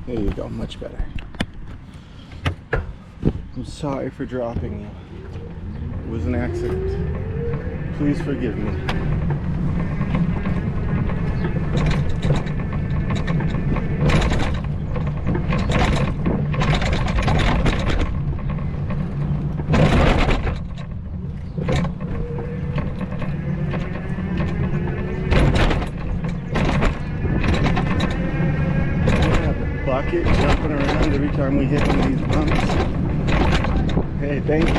There you go, much better. I'm sorry for dropping you. It was an accident. Please forgive me. Jumping around every time we hit one of these bumps. Hey, thank you.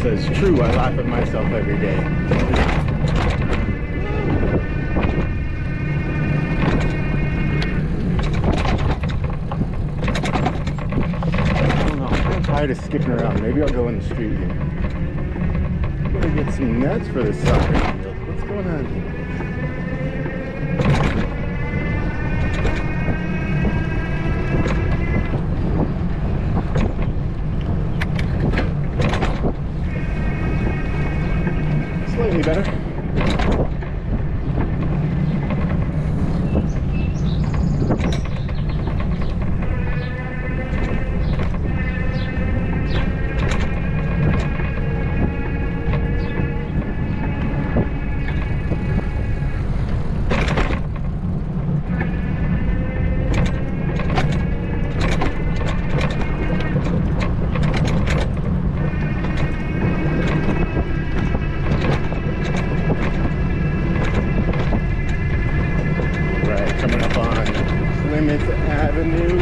Says true, I laugh at myself every day. tired of skipping around. Maybe I'll go in the street here. I'm gonna get some nets for this soccer field. What's going on here? Slightly better. Plymouth Avenue.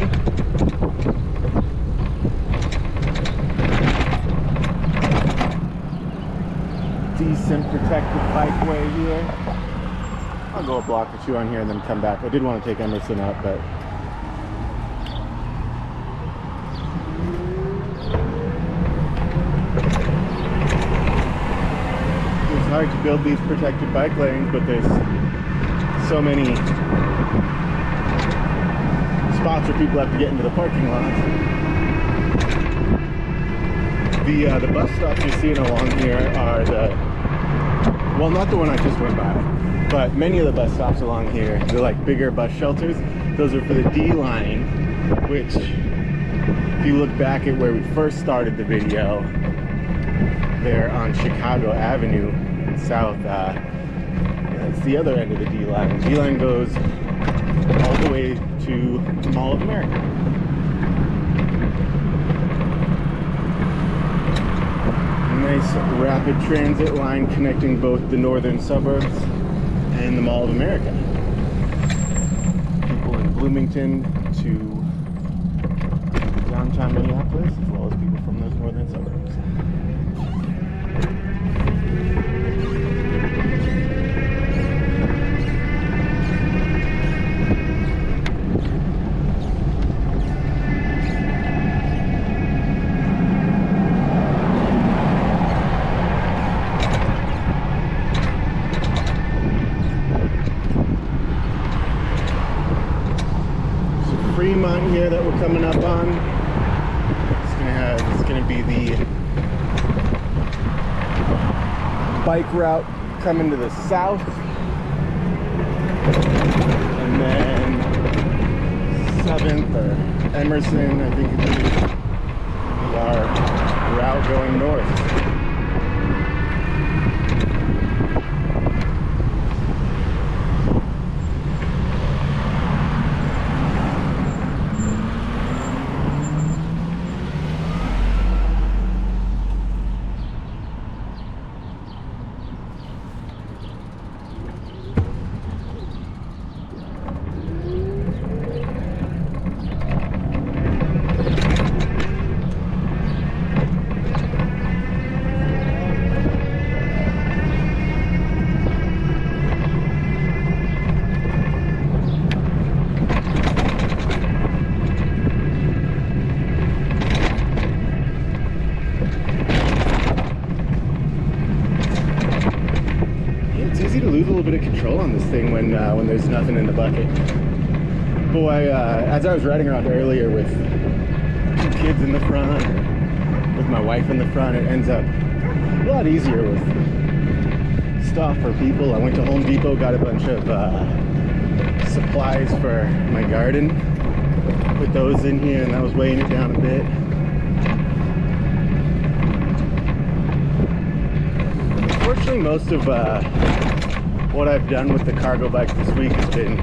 Decent protected bikeway here. I'll go a block or two on here and then come back. I did want to take Emerson up, but it's hard to build these protected bike lanes, but there's so many spots where people have to get into the parking lots. The bus stops you're seeing along here are well, not the one I just went by, but many of the bus stops along here, they're like bigger bus shelters. Those are for the D line, which if you look back at where we first started the video, there on Chicago Avenue South, that's the other end of the D line. The D line goes all the way to the Mall of America. Nice rapid transit line connecting both the northern suburbs and the Mall of America. People in Bloomington to downtown Minneapolis, as well as people from those northern suburbs. Fremont here that we're coming up on. It's gonna be the bike route coming to the south, and then 7th or Emerson, I think it's our route going north. Lose a little bit of control on this thing when there's nothing in the bucket. Boy, as I was riding around earlier with 2 kids in the front, with my wife in the front, it ends up a lot easier with stuff for people. I went to Home Depot, got a bunch of supplies for my garden, put those in here, and that was weighing it down a bit. Unfortunately, most of what I've done with the cargo bike this week has been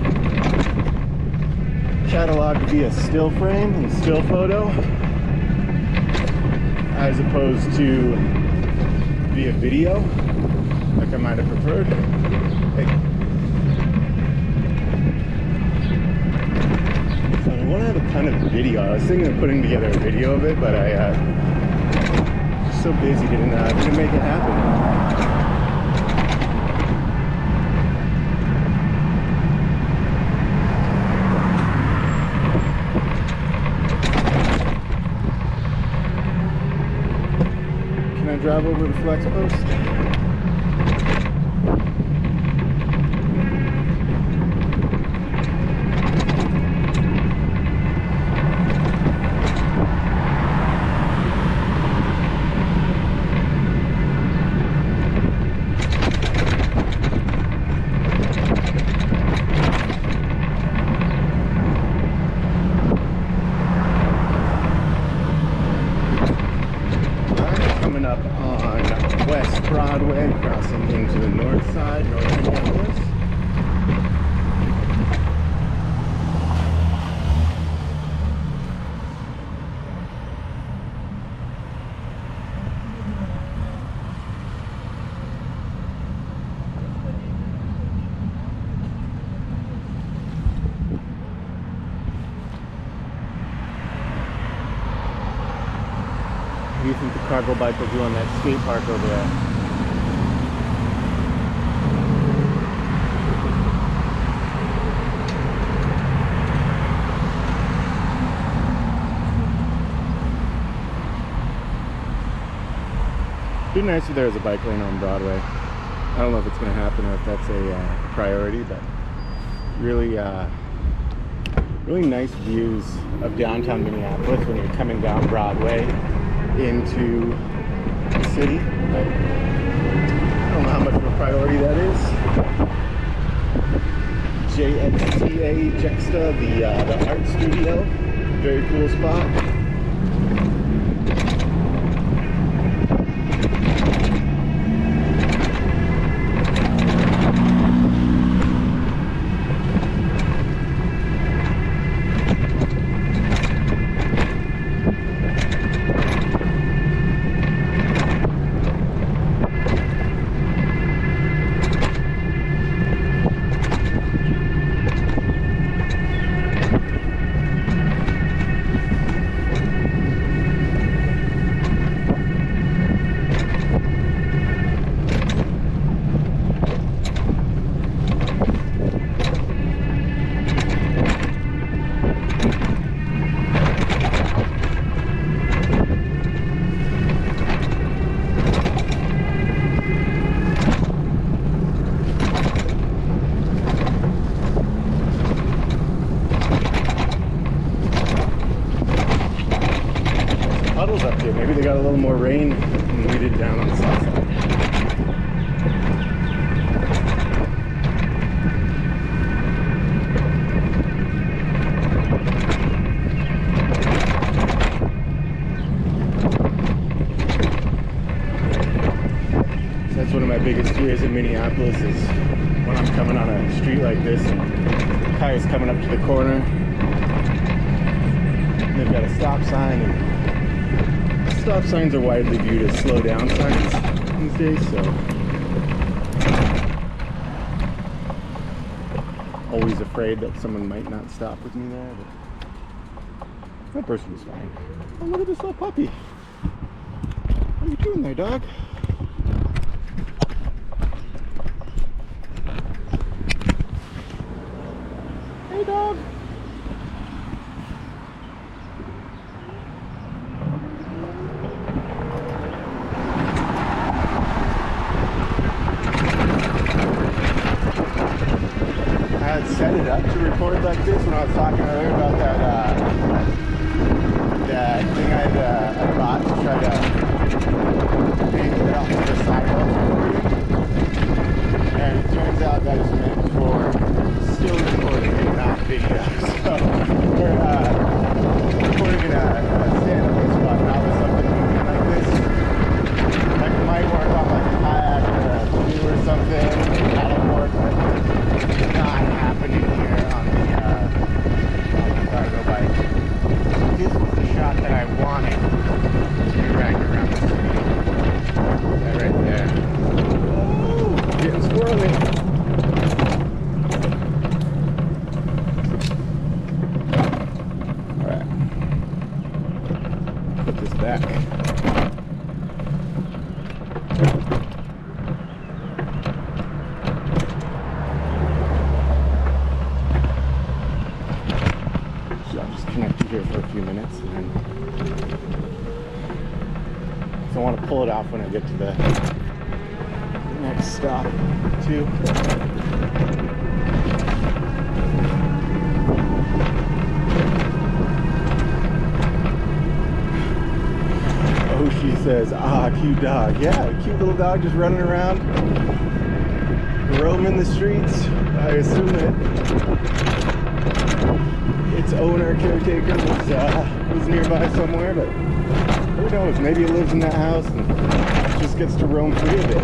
cataloged via still frame and still photo, as opposed to via video, like I might have preferred. So I want to have a ton of video. I was thinking of putting together a video of it, but I was so busy didn't make it happen. drive over to Flex Post. Broadway, crossing into the north side, North Minneapolis. What do you think the cargo bike will do on that skate park over there? It'd be nice if there was a bike lane on Broadway. I don't know if it's going to happen or if that's a priority, but really, really nice views of downtown Minneapolis when you're coming down Broadway into the city. But I don't know how much of a priority that is. JXTA Jexta, the art studio, very cool spot. Up here. Maybe they got a little more rain than we did down on the south side. So that's one of my biggest fears in Minneapolis is when I'm coming on a street like this and cars coming up to the corner. And they've got a stop sign, and stop signs are widely viewed as slow down signs these days, so always afraid that someone might not stop with me there, but that person was fine. Oh, look at this little puppy. What are you doing there, dog? Hey, dog. Set it up to record like this when I was talking earlier about that thing I bought to try to maybe get off to the sidewalk recording, and it turns out that is meant for still recording and not video. So we're recording in a stand-up spot, not with something moving like this. Like it might work on like a kayak or a canoe or something. That'll work, but it's not happening here on the cargo bike. This was the shot that I wanted to be right around the city. That right there. Woo! Getting squirrely. Alright. Put this back. Here for a few minutes and then So I want to pull it off when I get to the next stop too. Oh, she says, ah, cute dog. Yeah, cute little dog just running around, roaming the streets. I assume that its owner, caretaker, was nearby somewhere, but who knows? Maybe it lives in that house and just gets to roam free a bit.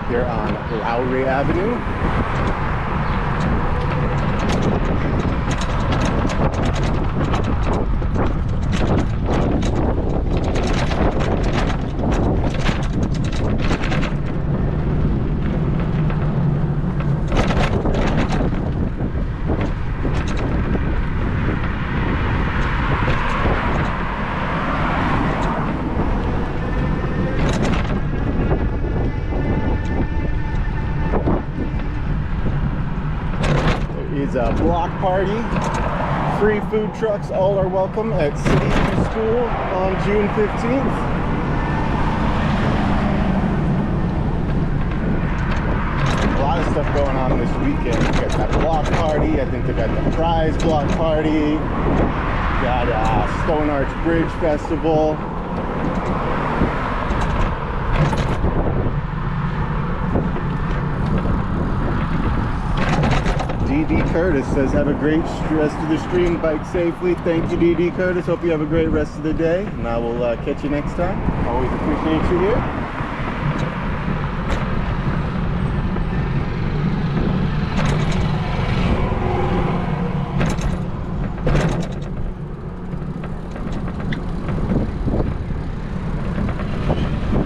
Here on Lowry Avenue. A block party. Free food trucks, all are welcome at City School on June 15th. A lot of stuff going on this weekend. We got that block party. I think they got the prize block party. Got Stone Arch Bridge Festival. D.D. Curtis says, have a great rest of the stream. Bike safely. Thank you, D.D. Curtis. Hope you have a great rest of the day. And I will catch you next time. Always appreciate you here.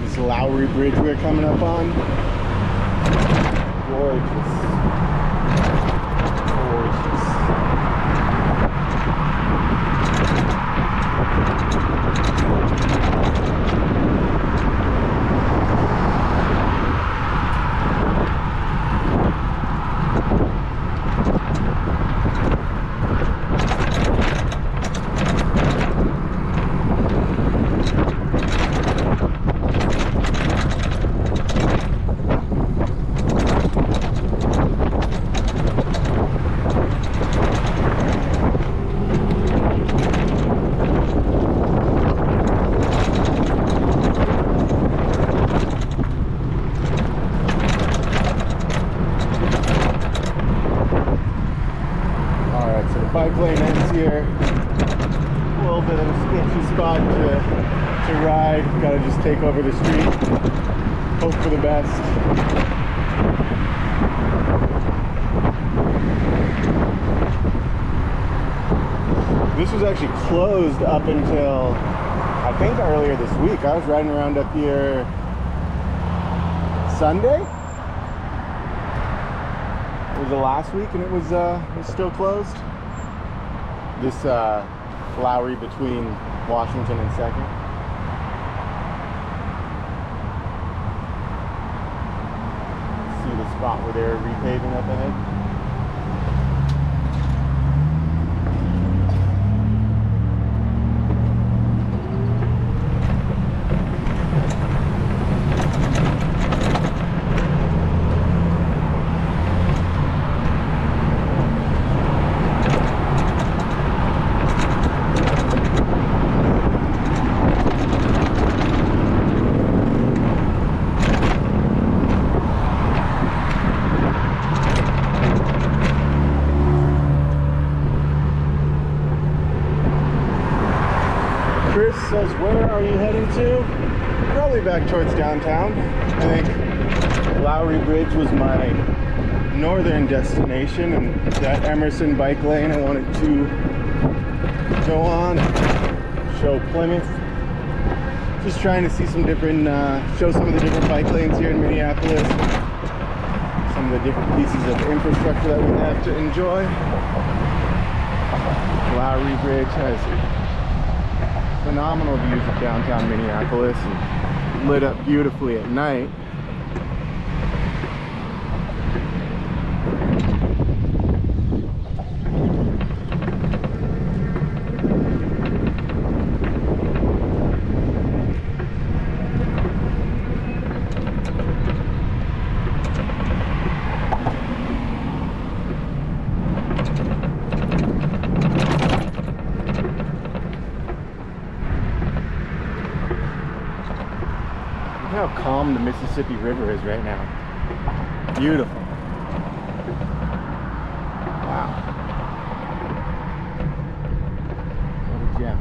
This Lowry Bridge we're coming up on. Gorgeous. Bike lane ends here. A little bit of a sketchy spot to ride. Gotta just take over the street. Hope for the best. This was actually closed up until, I think, earlier this week. I was riding around up here Sunday. It was the last week and it was still closed. This Lowry between Washington and 2nd. See the spot where they're repaving up ahead. Says, where are you heading to? Probably back towards downtown. I think Lowry Bridge was my northern destination, and that Emerson bike lane I wanted to go on and show Plymouth Just trying to see some different, show some of the different bike lanes here in Minneapolis. Some of the different pieces of infrastructure that we have to enjoy. Lowry Bridge has phenomenal views of downtown Minneapolis and lit up beautifully at night. How calm the Mississippi River is right now. Beautiful. Wow. What a gem.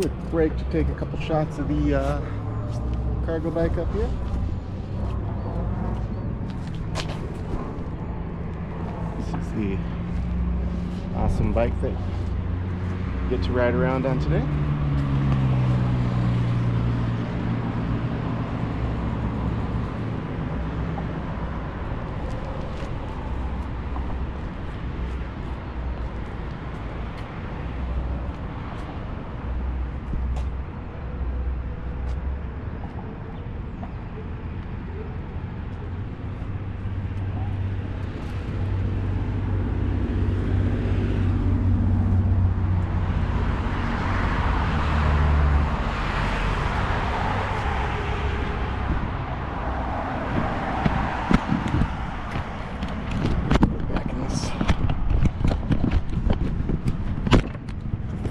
Quick break to take a couple shots of the cargo bike up here. This is the awesome bike that you get to ride around on today.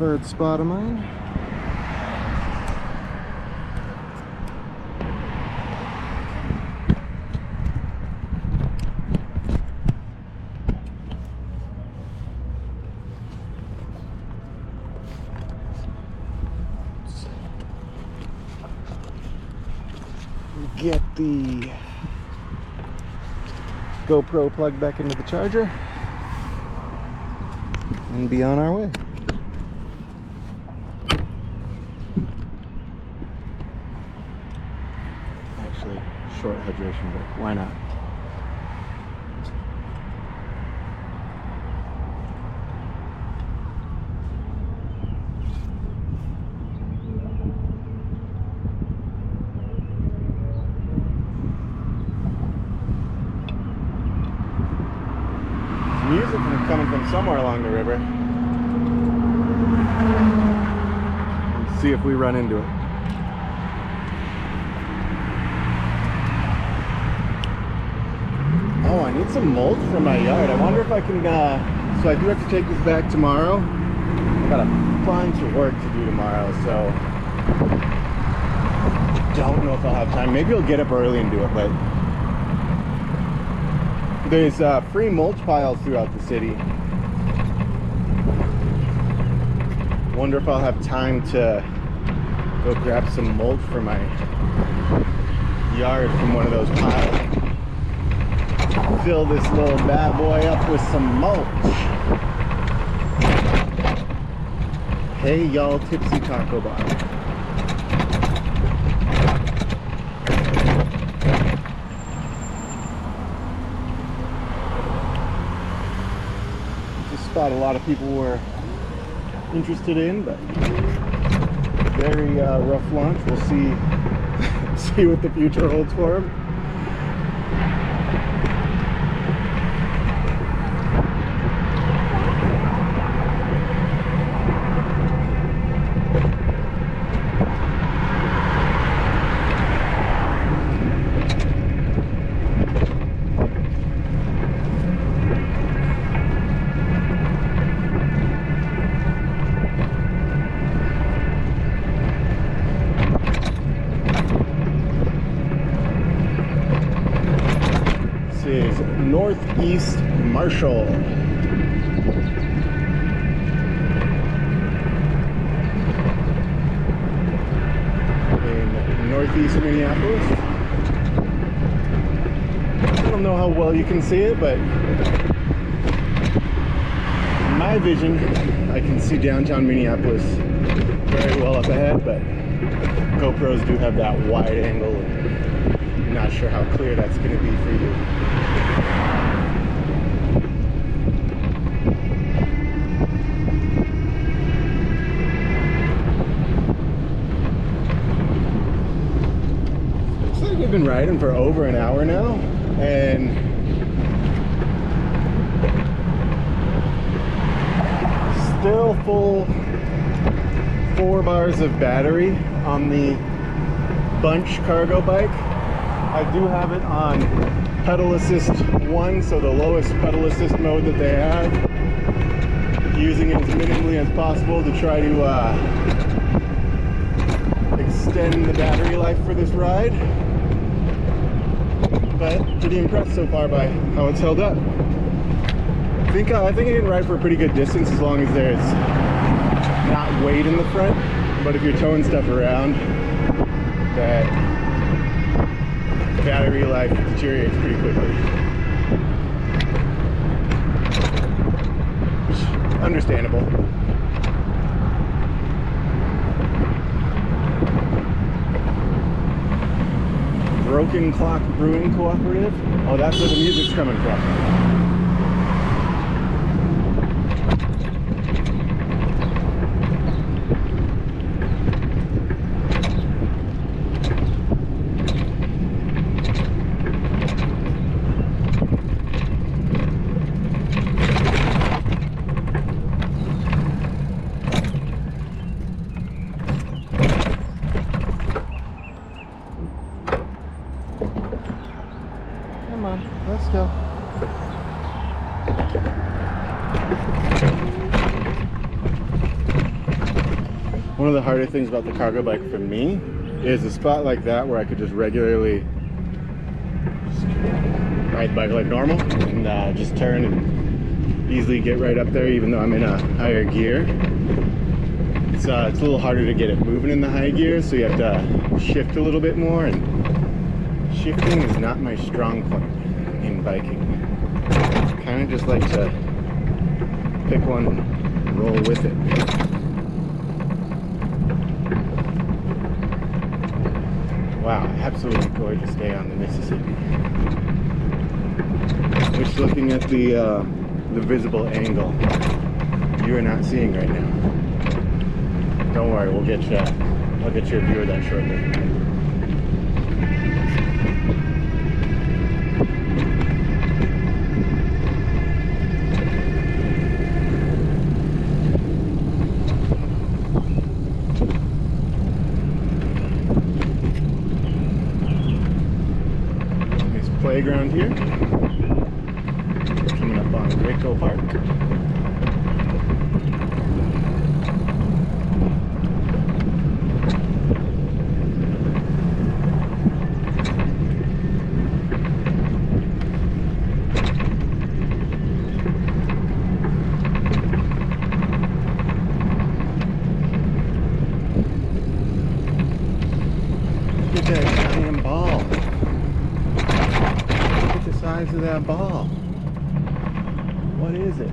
Preferred spot of mine. Get the GoPro plugged back into the charger and be on our way. Short hydration break, why not? There's music coming from somewhere along the river. Let's see if we run into it. Oh, I need some mulch for my yard. I wonder if I can, so I do have to take this back tomorrow. I got a bunch of work to do tomorrow, so don't know if I'll have time. Maybe I'll get up early and do it, but there's free mulch piles throughout the city. Wonder if I'll have time to go grab some mulch for my yard from one of those piles. Fill this little bad boy up with some mulch. Hey y'all, Tipsy Taco Bar. It's a spot a lot of people were interested in, but very rough launch. We'll see what the future holds for him. Northeast Marshall. In northeast Minneapolis. I don't know how well you can see it, but in my vision, I can see downtown Minneapolis very well up ahead, but GoPros do have that wide angle. I'm not sure how clear that's going to be for you. Looks like we've been riding for over an hour now, and still full 4 bars of battery on the Bunch cargo bike. I do have it on pedal assist 1, so the lowest pedal assist mode that they have. Using it as minimally as possible to try to extend the battery life for this ride. But pretty impressed so far by how it's held up. I think I can ride for a pretty good distance as long as there's not weight in the front. But if you're towing stuff around, that battery life deteriorates pretty quickly. Understandable. Broken Clock Brewing Cooperative. Oh, that's where the music's coming from. Come on, let's go. One of the harder things about the cargo bike for me is a spot like that where I could just regularly ride the bike like normal and just turn and easily get right up there even though I'm in a higher gear. It's a little harder to get it moving in the high gear, so you have to shift a little bit more, and shifting is not my strong point in biking. I kind of just like to pick one and roll with it. Wow, absolutely gorgeous day on the Mississippi. Which, looking at the visible angle, you are not seeing right now. Don't worry, I'll get you a view of that shortly. Playground here. Coming up on McRae Park. Look at that damn ball. Size of that ball. What is it?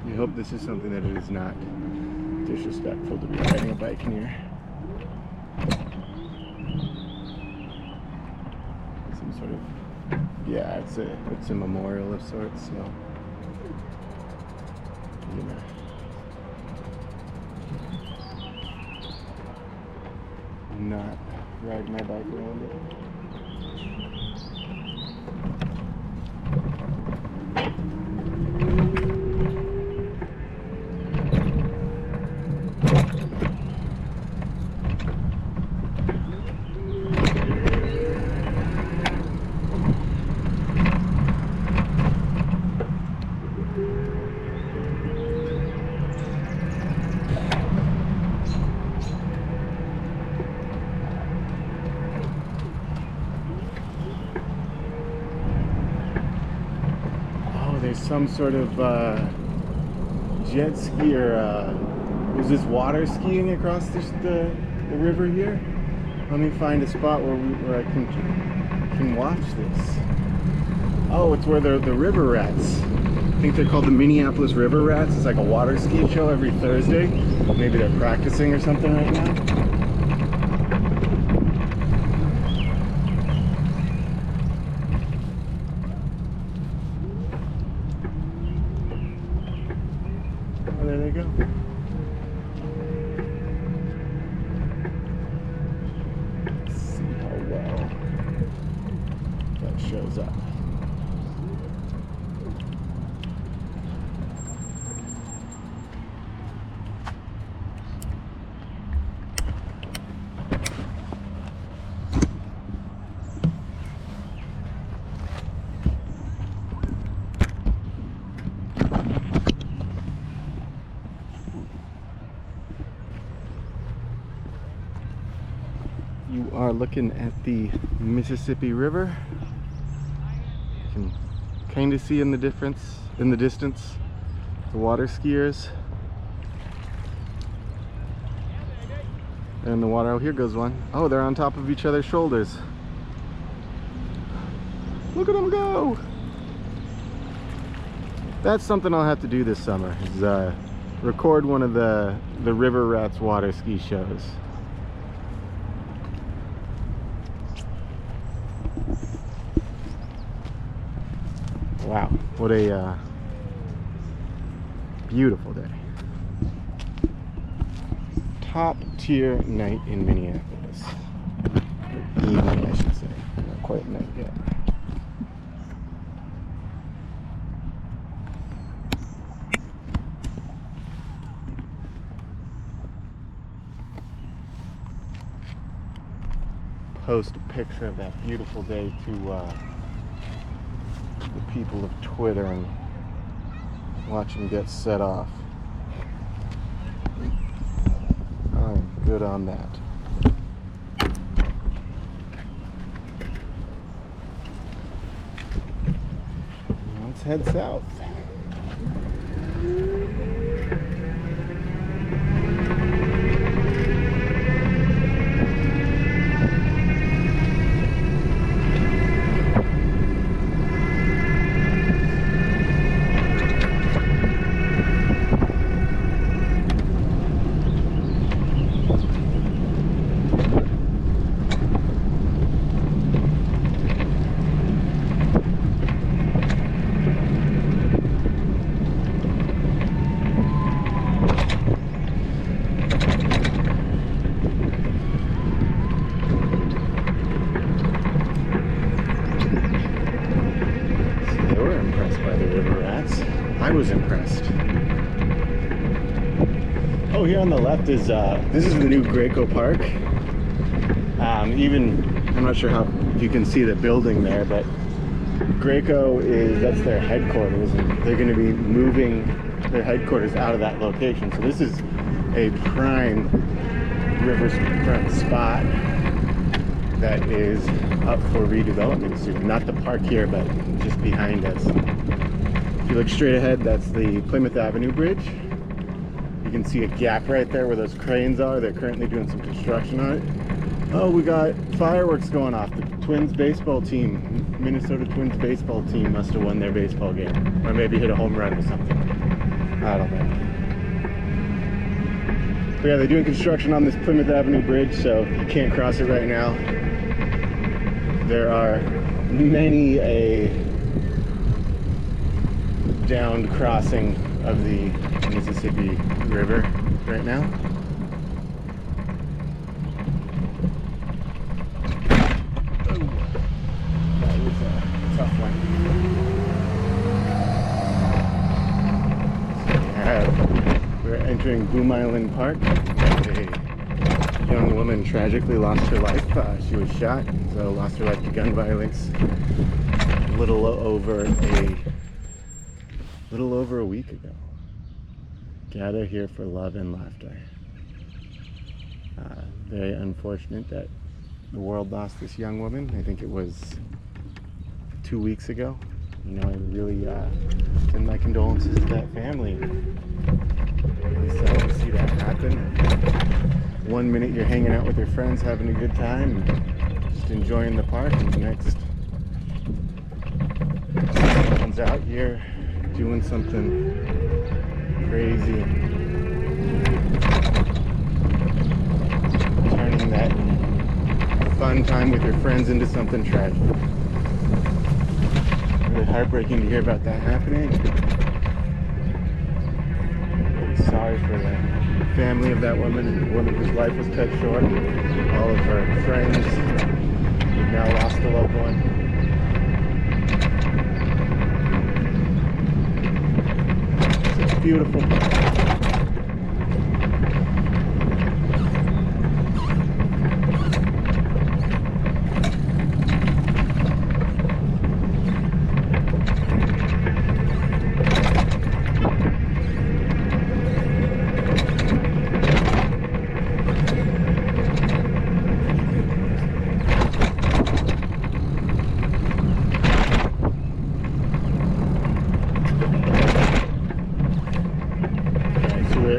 I hope this is something that it is not disrespectful to be riding a bike in here. Sort of, yeah, it's a memorial of sorts, so you know. Not ride my bike around it. some sort of jet ski or was this water skiing across the river here? Let me find a spot where I can watch this. Oh, it's where the river rats. I think they're called the Minneapolis River Rats. It's like a water ski show every Thursday. Maybe they're practicing or something right now. Oh, there they go. Let's see how well that shows up. You are looking at the Mississippi River. You can kind of see in the distance the water skiers. And the water, oh, here goes one. Oh, they're on top of each other's shoulders. Look at them go! That's something I'll have to do this summer, is record one of the River Rats water ski shows. Wow, what a beautiful day. Top tier night in Minneapolis. Evening, I should say. Not quite night yet. Post a picture of that beautiful day to the people of Twitter and watch them get set off. I'm good on that. Let's head south. I was impressed. Oh, here on the left is this is the new Greco Park. I'm not sure if you can see the building there, but Greco that's their headquarters, and they're going to be moving their headquarters out of that location. So this is a prime riverfront spot that is up for redevelopment soon. Not the park here, but just behind us. If you look straight ahead, that's the Plymouth Avenue Bridge. You can see a gap right there where those cranes are. They're currently doing some construction on it. Oh, we got fireworks going off. The Twins baseball team, Minnesota Twins baseball team must have won their baseball game. Or maybe hit a home run or something. I don't know. But yeah, they're doing construction on this Plymouth Avenue Bridge, so you can't cross it right now. There are many a downed crossing of the Mississippi River right now. Oh, that was a tough one. So we're entering Boom Island Park. A young woman tragically lost her life. She was shot, so lost her life to gun violence a little over a week ago. Gather here for love and laughter. Very unfortunate that the world lost this young woman. I think it was 2 weeks ago. You know, I really send my condolences to that family. It's sad to see that happen. One minute you're hanging out with your friends, having a good time, just enjoying the park, and the next, someone's out here doing something crazy, turning that fun time with your friends into something tragic. Really heartbreaking to hear about that happening. Really sorry for the family of that woman, and the woman whose life was cut short, all of her friends who've now lost a loved one. Such a beautiful park.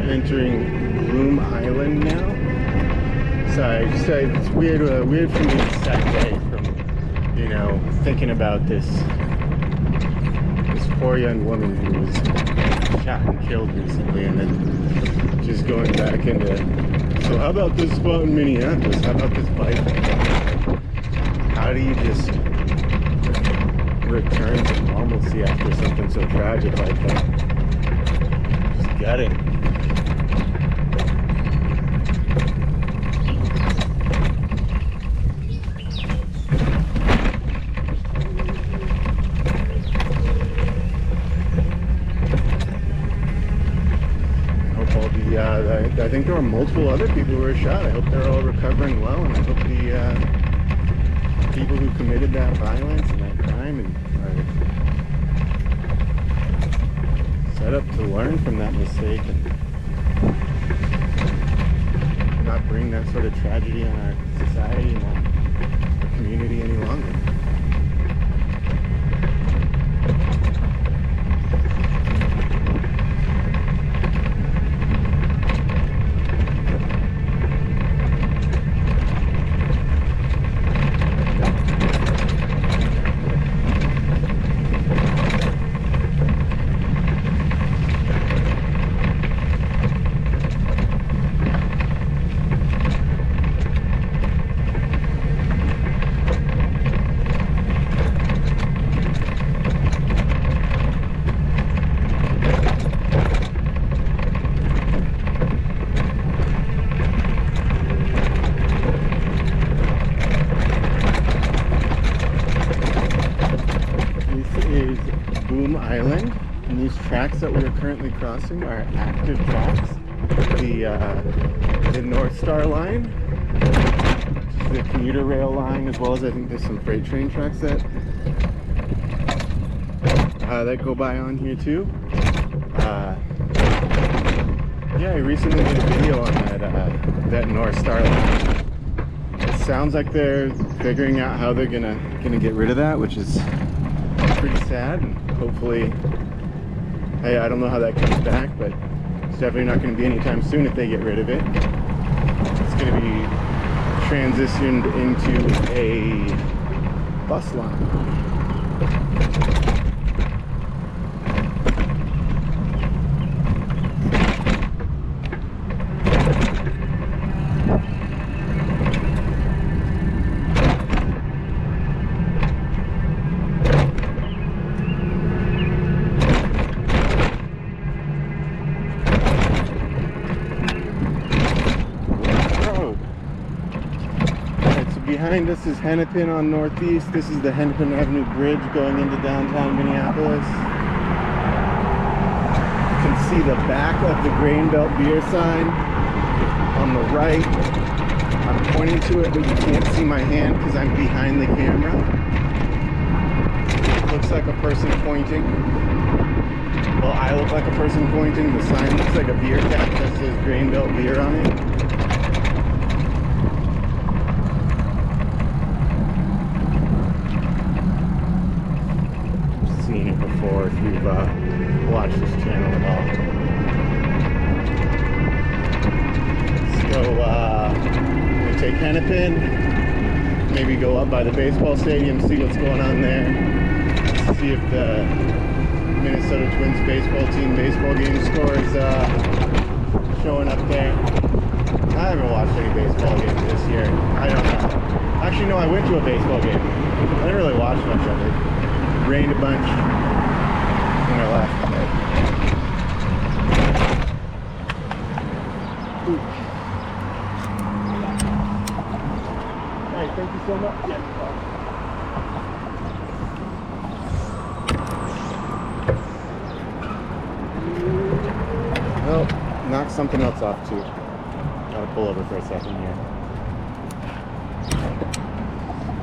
Entering Bloom Island now. Sorry, it's weird for me to segue from, you know, thinking about this poor young woman who was shot and killed recently, and then just going back into, so how about this spot in Minneapolis? How about this bike? How do you just return to normalcy after something so tragic like that? Just gutting. I think there were multiple other people who were shot. I hope they're all recovering well, and I hope the people who committed that violence and that crime are set up to learn from that mistake and not bring that sort of tragedy on our society and our community any longer. Tracks that we are currently crossing are active tracks. The North Star line, the commuter rail line, as well as I think there's some freight train tracks that go by on here too. Yeah, I recently did a video on that North Star line. It sounds like they're figuring out how they're gonna get rid of that, which is pretty sad, and hopefully. Hey, I don't know how that comes back, but it's definitely not going to be anytime soon if they get rid of it. It's going to be transitioned into a bus line. Behind us is Hennepin on Northeast. This is the Hennepin Avenue Bridge going into downtown Minneapolis. You can see the back of the Grain Belt beer sign on the right. I'm pointing to it, but you can't see my hand because I'm behind the camera. It looks like a person pointing. Well, I look like a person pointing. The sign looks like a beer cap that says Grain Belt beer on it. Hennepin, maybe go up by the baseball stadium, see what's going on there, see if the Minnesota Twins baseball team baseball game score is showing up there. I haven't watched any baseball games this year. I don't know. Actually, no, I went to a baseball game. I didn't really watch much of it. It rained a bunch when I left. Hey, thank you so much. Yeah. Well, knock something else off too. Gotta pull over for a second here.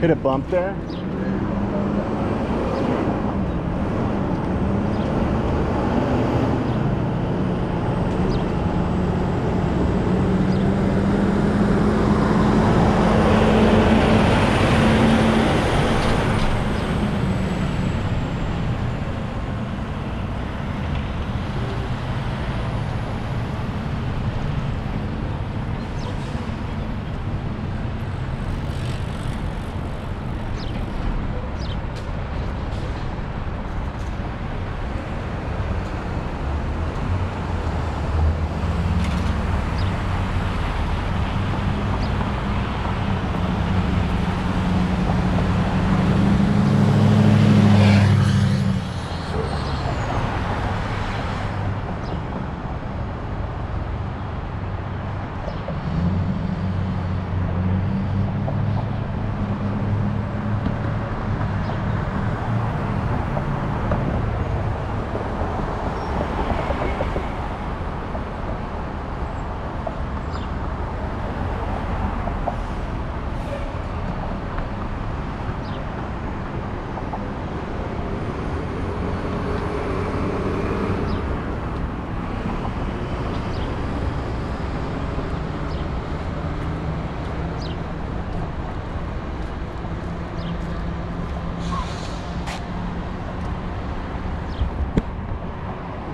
Hit a bump there.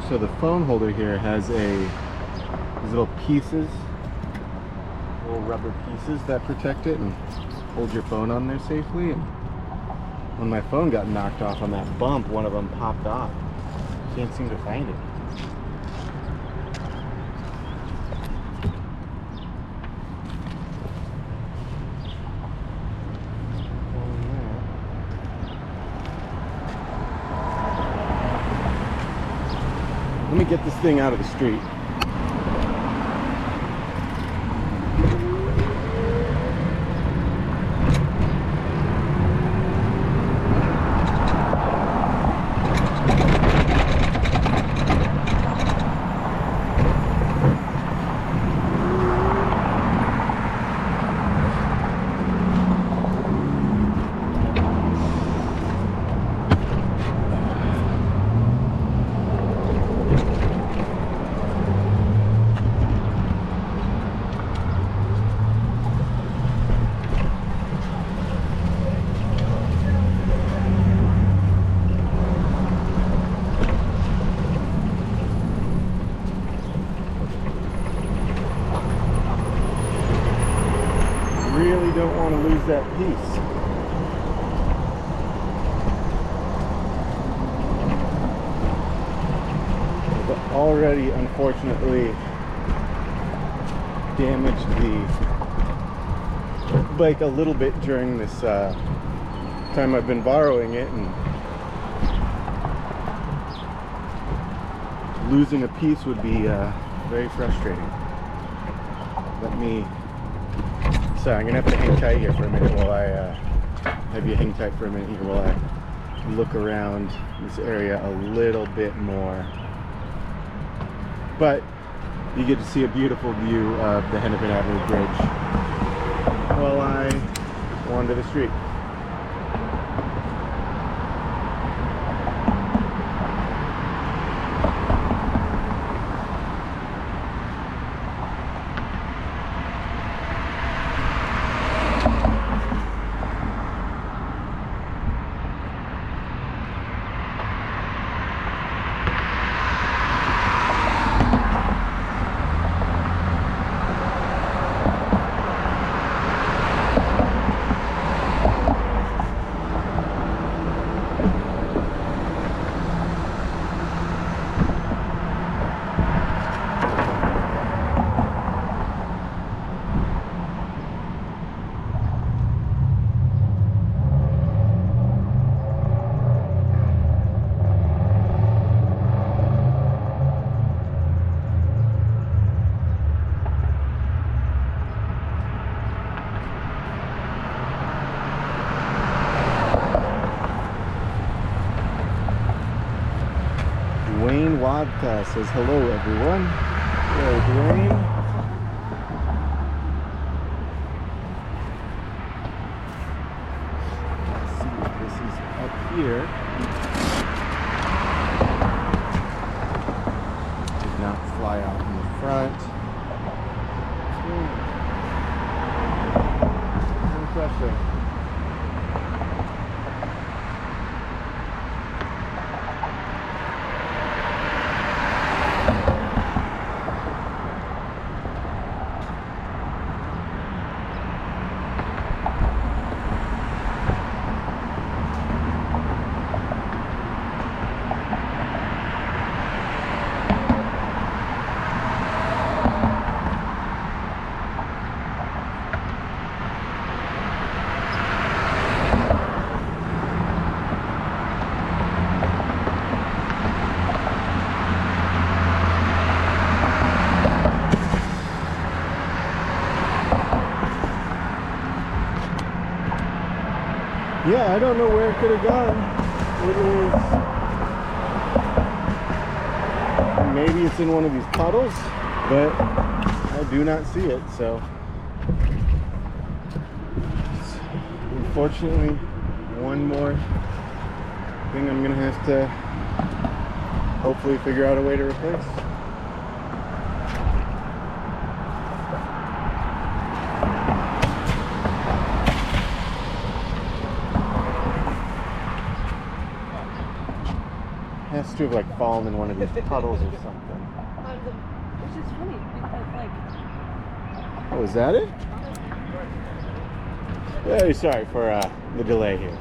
So the phone holder here has these little pieces, little rubber pieces that protect it and hold your phone on there safely. And when my phone got knocked off on that bump, one of them popped off. Can't seem to find it. Let me get this thing out of the street. Don't want to lose that piece. But already, unfortunately, damaged the bike a little bit during this time I've been borrowing it, and losing a piece would be very frustrating. So I'm gonna have to hang tight here for a minute while I have you hang tight for a minute here while I look around this area a little bit more. But you get to see a beautiful view of the Hennepin Avenue Bridge while I wander the street. Vodka says hello, everyone. Hello, Dwayne. Let's see if this is up here. Did not fly out in the front. Interesting. Yeah, I don't know where it could have gone. It is... Maybe it's in one of these puddles, but I do not see it, so... Unfortunately, one more thing I'm gonna have to hopefully figure out a way to replace. Has to have like fallen in one of these puddles or something. Which is funny because like... Oh, is that it? Very sorry for the delay here.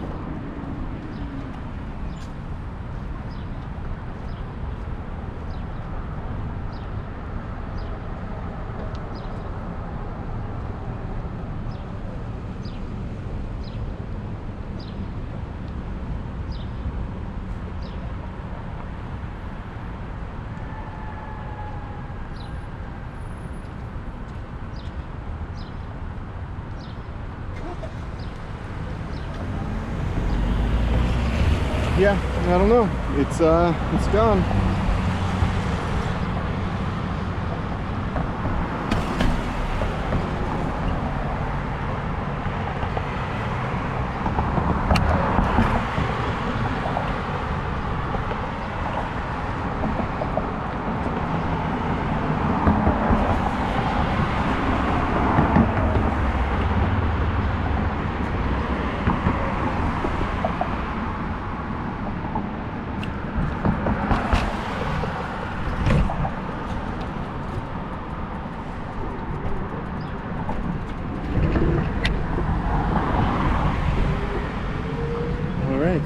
Yeah, I don't know. It's gone.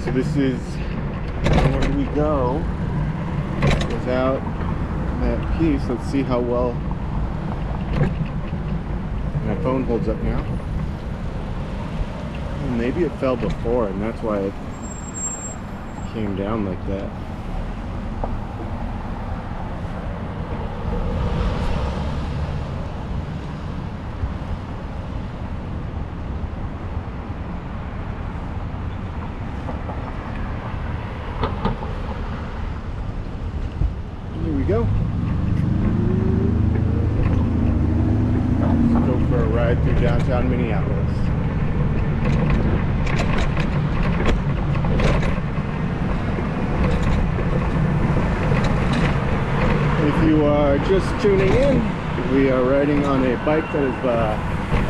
So this is where do we go without that piece. Let's see how well my phone holds up now. Well, maybe it fell before and that's why it came down like that. Go. Let's go for a ride through downtown Minneapolis. If you are just tuning in, we are riding on a bike that is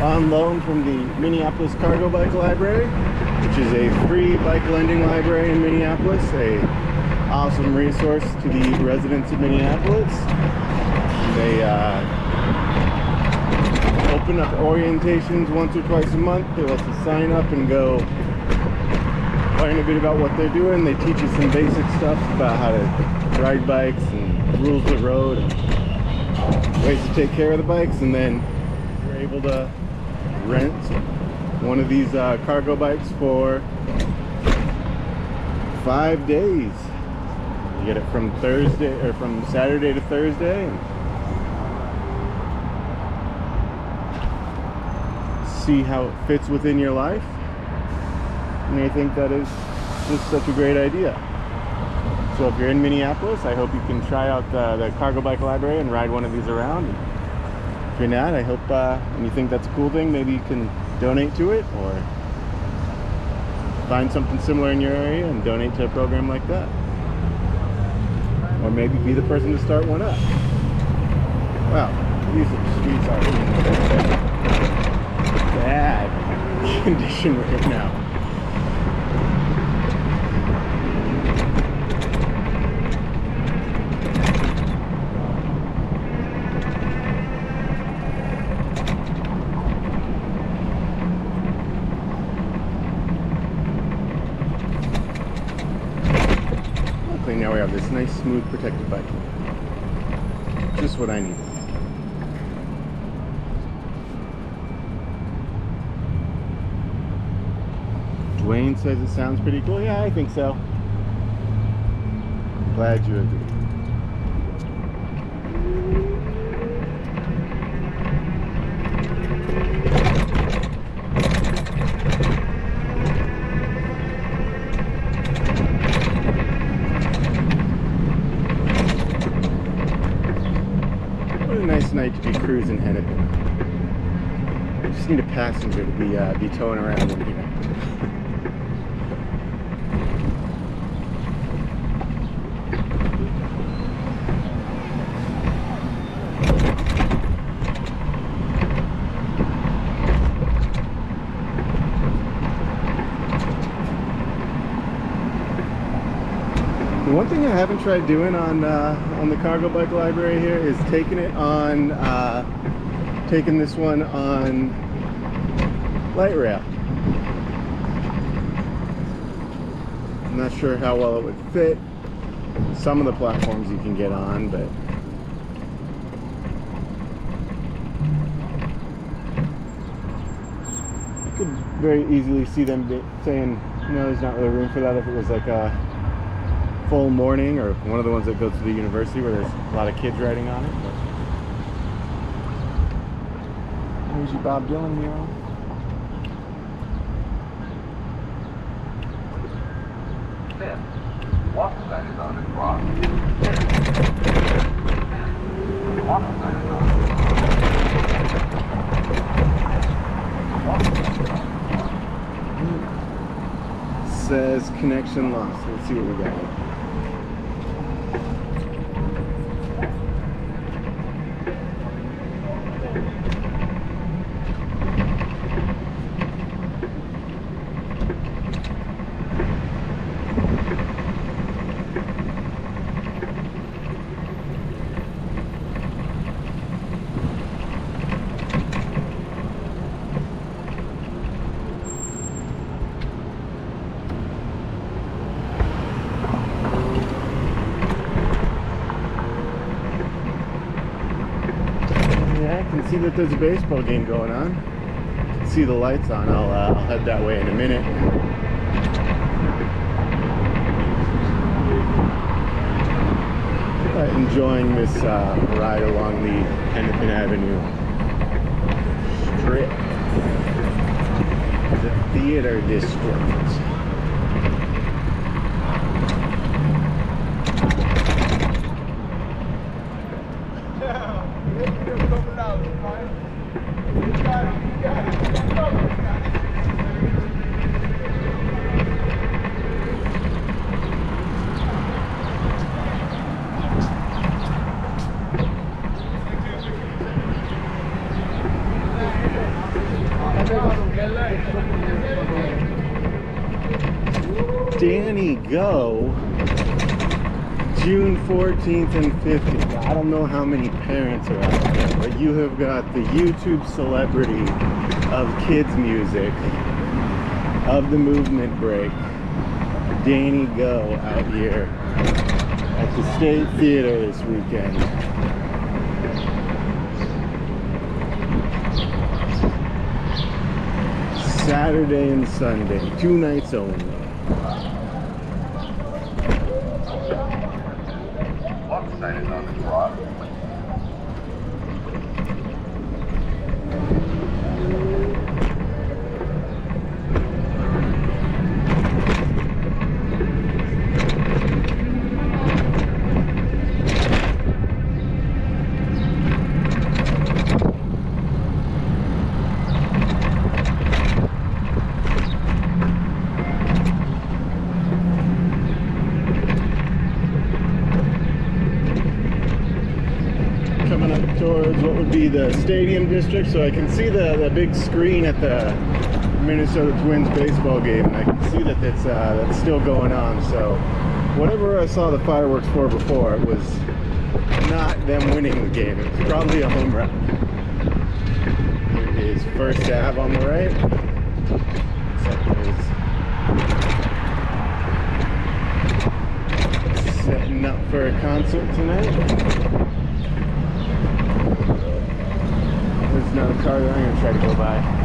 on loan from the Minneapolis Cargo Bike Library, which is a free bike lending library in Minneapolis, a awesome resource to the residents of Minneapolis. They open up orientations once or twice a month. They let you sign up and go learn a bit about what they're doing. They teach you some basic stuff about how to ride bikes and rules of the road and ways to take care of the bikes, and then you're able to rent one of these cargo bikes for 5 days. You get it from Thursday or from Saturday to Thursday. And see how it fits within your life. And I think that is just such a great idea. So if you're in Minneapolis, I hope you can try out the cargo bike library and ride one of these around. And if you're not, I hope and you think that's a cool thing, maybe you can donate to it or find something similar in your area and donate to a program like that. Or maybe be the person to start one up. Wow, these streets are in bad condition right now. Now we have this nice, smooth, protected bike. Just what I need. Dwayne says it sounds pretty cool. Yeah, I think so. I'm glad you agree. Night to be cruising Hennepin. I just need a passenger to be towing around in here. The one thing I haven't tried doing on the cargo bike library here is taking this one on light rail. I'm not sure how well it would fit. Some of the platforms you can get on, but I could very easily see them saying, no, there's not really room for that if it was like a full morning or one of the ones that goes to the university where there's a lot of kids riding on it. But there's your Bob Dylan mural. Walk sign is on the cross. Walk sign is on the cross. Says connection lost. Let's see what we got. See that there's a baseball game going on. See the lights on. I'll head that way in a minute. Enjoying this ride along the Hennepin Avenue strip, the theater district. Danny Go, June 14th and 15th. I don't know how many parents are out there, but you have got the YouTube celebrity of kids music, of the movement break, Danny Go, out here at the State Theater this weekend. Saturday and Sunday, 2 nights only. Walk sign is on the cross. would be the stadium district, so I can see the big screen at the Minnesota Twins baseball game, and I can see that that's still going on. So whatever I saw the fireworks for before, it was not them winning the game. It was probably a home run. Here is First Ave on the right. Second is setting up for a concert tonight. There's not a car that I'm going to try to go by.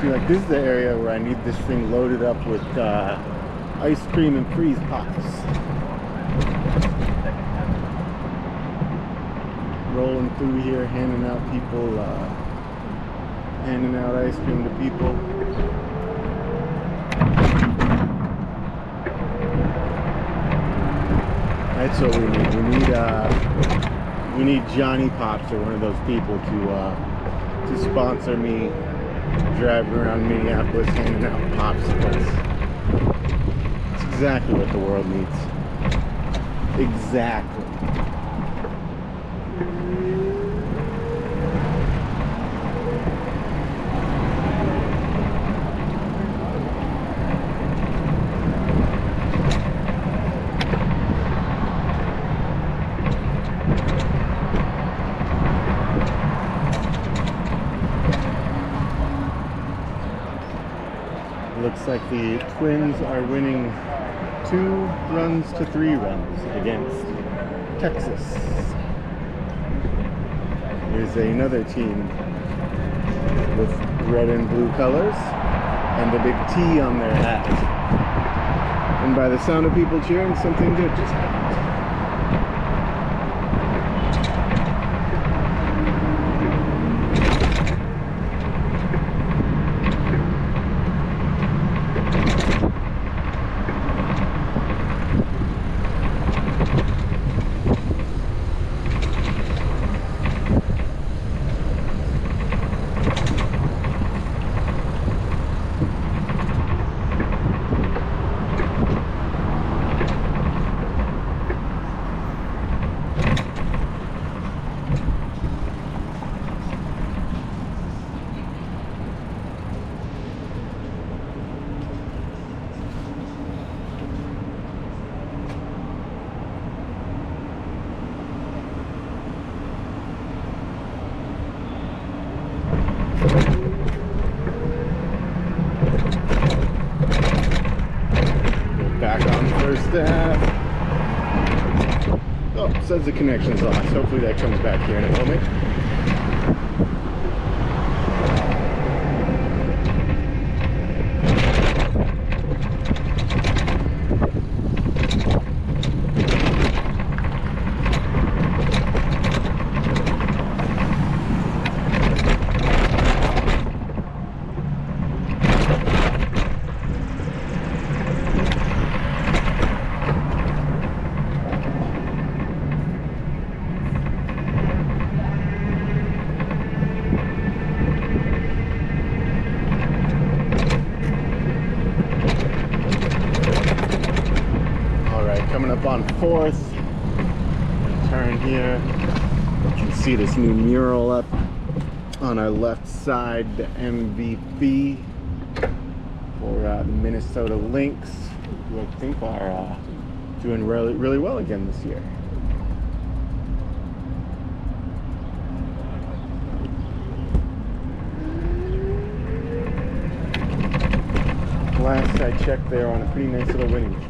Like, this is the area where I need this thing loaded up with ice cream and freeze pops. Rolling through here, handing out ice cream to people. That's what we need. We need Johnny Pops or one of those people to sponsor me driving around Minneapolis handing out popsicles. It's exactly what the world needs. Exactly. Looks like the Twins are winning 2-3 runs against Texas. Here's another team with red and blue colors and the big T on their hat. And by the sound of people cheering, something good just happened. Oh, says the connection's lost. Hopefully that comes back here in a moment. On 4th, turn here. You can see this new mural up on our left side, the MVP for the Minnesota Lynx, who I think are doing really well again this year. Last I checked, they're on a pretty nice little winning streak.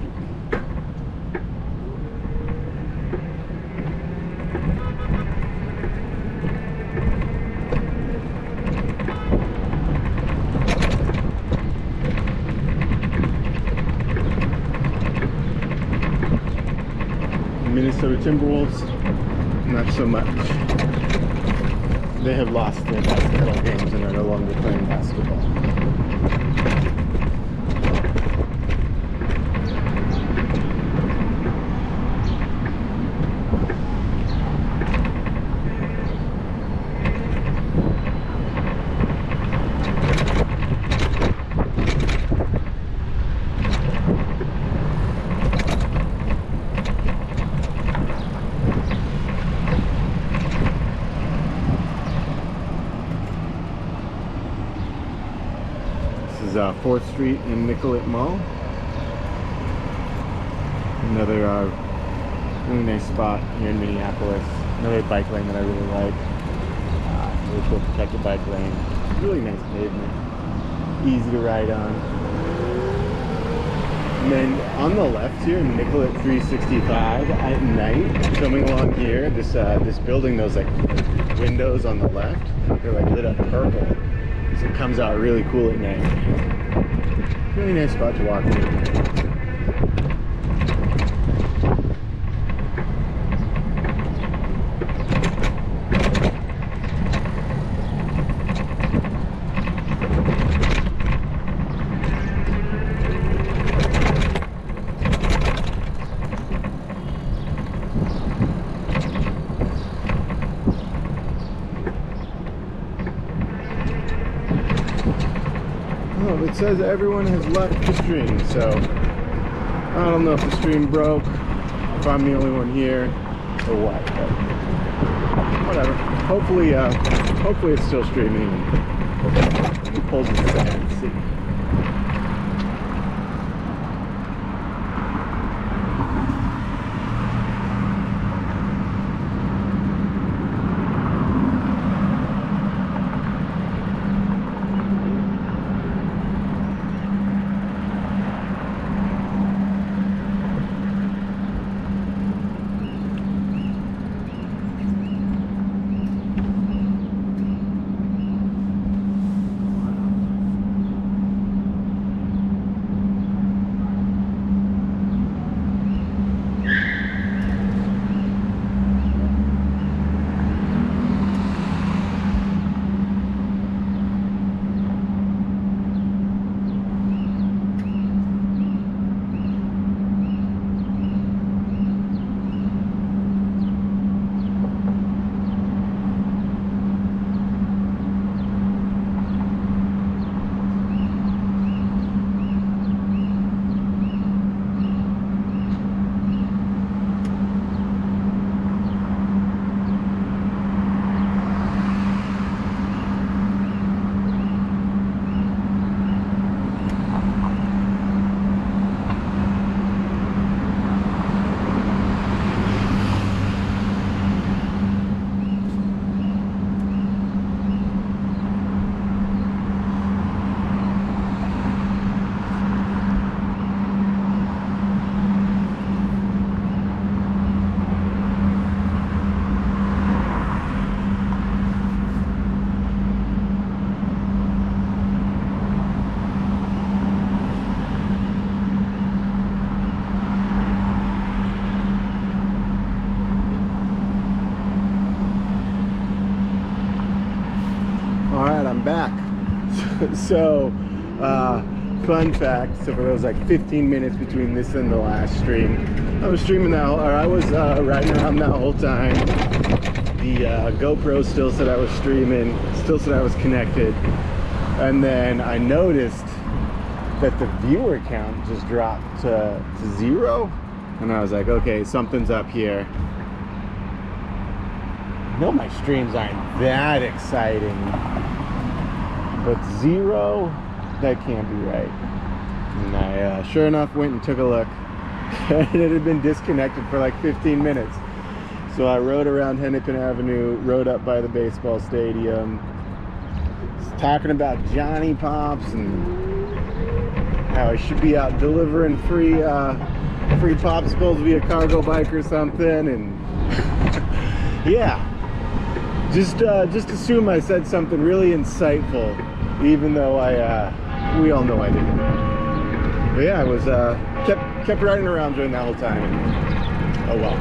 Timberwolves, not so much. They have lost their basketball games and are no longer playing basketball. This is 4th Street and Nicollet Mall. Another really nice spot here in Minneapolis. Another bike lane that I really like. Really cool protected bike lane. Really nice pavement. Easy to ride on. And then on the left here, Nicollet 365 at night, coming along here, this building, those like windows on the left, they're like lit up purple. So it comes out really cool at night. Really nice spot to walk in. It says everyone has left the stream, so I don't know if the stream broke, if I'm the only one here, or what, but whatever. Hopefully it's still streaming. Let me pull this aside and see. Back. So fun fact, so for those like 15 minutes between this and the last stream, I was streaming that, or I was riding around that whole time. The GoPro still said I was streaming, still said I was connected, and then I noticed that the viewer count just dropped to 0, and I was like, okay, something's up here. I know my streams aren't that exciting, but 0, that can't be right. And I sure enough went and took a look, and it had been disconnected for like 15 minutes. So I rode around Hennepin Avenue, rode up by the baseball stadium, talking about Johnny Pops and how I should be out delivering free popsicles via cargo bike or something. And yeah, just assume I said something really insightful, even though we all know I didn't. But yeah, I was kept riding around during that whole time. And, oh well.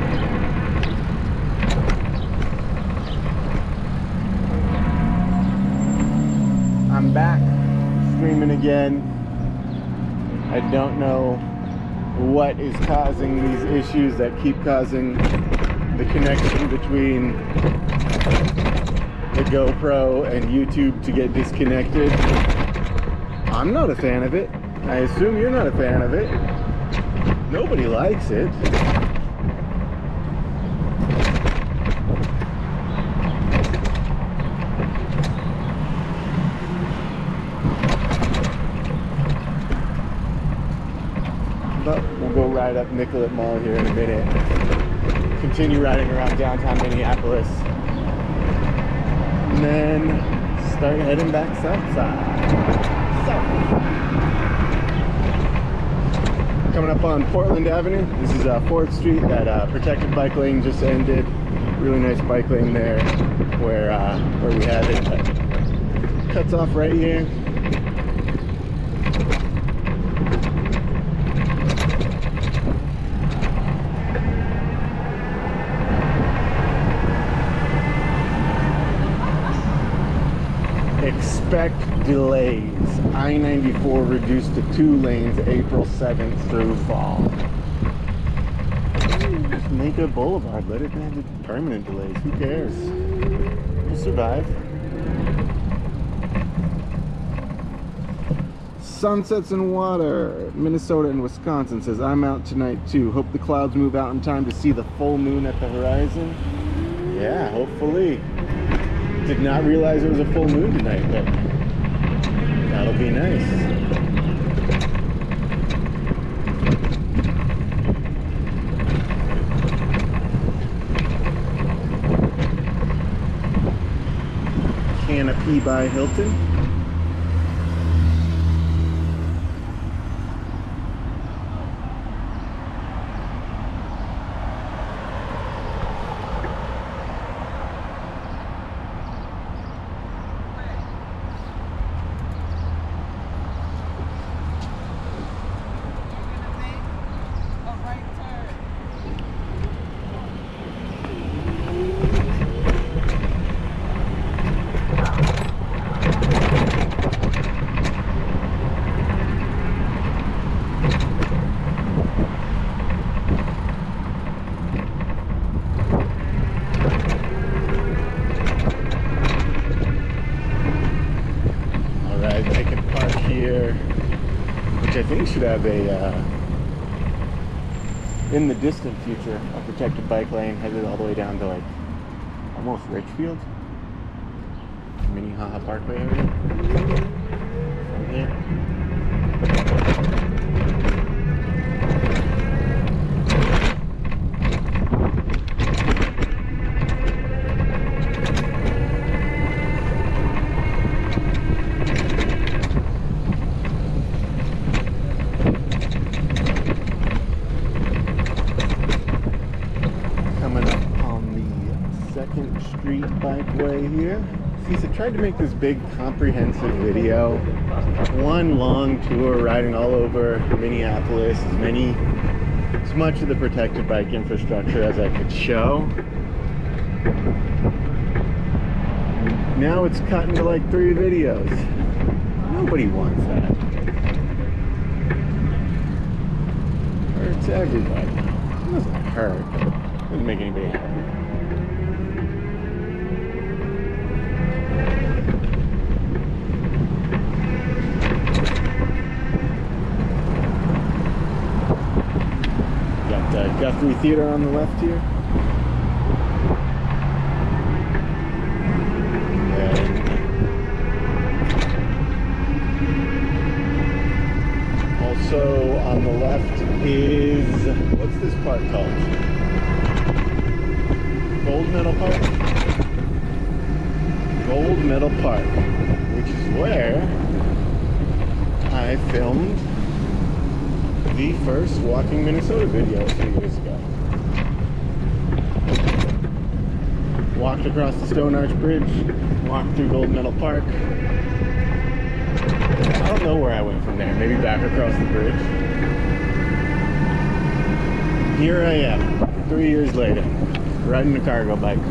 again, I don't know what is causing these issues that keep causing the connection between the GoPro and YouTube to get disconnected. I'm not a fan of it. I assume you're not a fan of it. Nobody likes it. But we'll go ride up Nicollet Mall here in a minute. Continue riding around downtown Minneapolis. And then start heading back south side. Coming up on Portland Avenue. This is 4th Street. That protected bike lane just ended. Really nice bike lane there where we had it. Cuts off right here. Expect delays. I-94 reduced to 2 lanes April 7th through fall. Just make a boulevard. Let it have permanent delays. Who cares? We'll survive. Sunsets and Water. Minnesota and Wisconsin says, I'm out tonight too. Hope the clouds move out in time to see the full moon at the horizon. Yeah, hopefully. Did not realize it was a full moon tonight, but that'll be nice. Canopy by Hilton. Should have a in the distant future a protected bike lane headed all the way down to like almost Richfield, Minneapolis Parkway area. From here. Bikeway here. See, so I tried to make this big comprehensive video. One long tour riding all over Minneapolis, as much of the protected bike infrastructure as I could show. Now it's cut into like 3 videos. Nobody wants that. Hurts everybody. It doesn't hurt. It doesn't make anybody happy. Guthrie Theater on the left here. And also on the left is, what's this park called? Gold Medal Park? Gold Medal Park, which is where I filmed the first Walking Minnesota video a few years ago. Walked across the Stone Arch Bridge, walked through Gold Medal Park. I don't know where I went from there, maybe back across the bridge. Here I am, 3 years later, riding a cargo bike.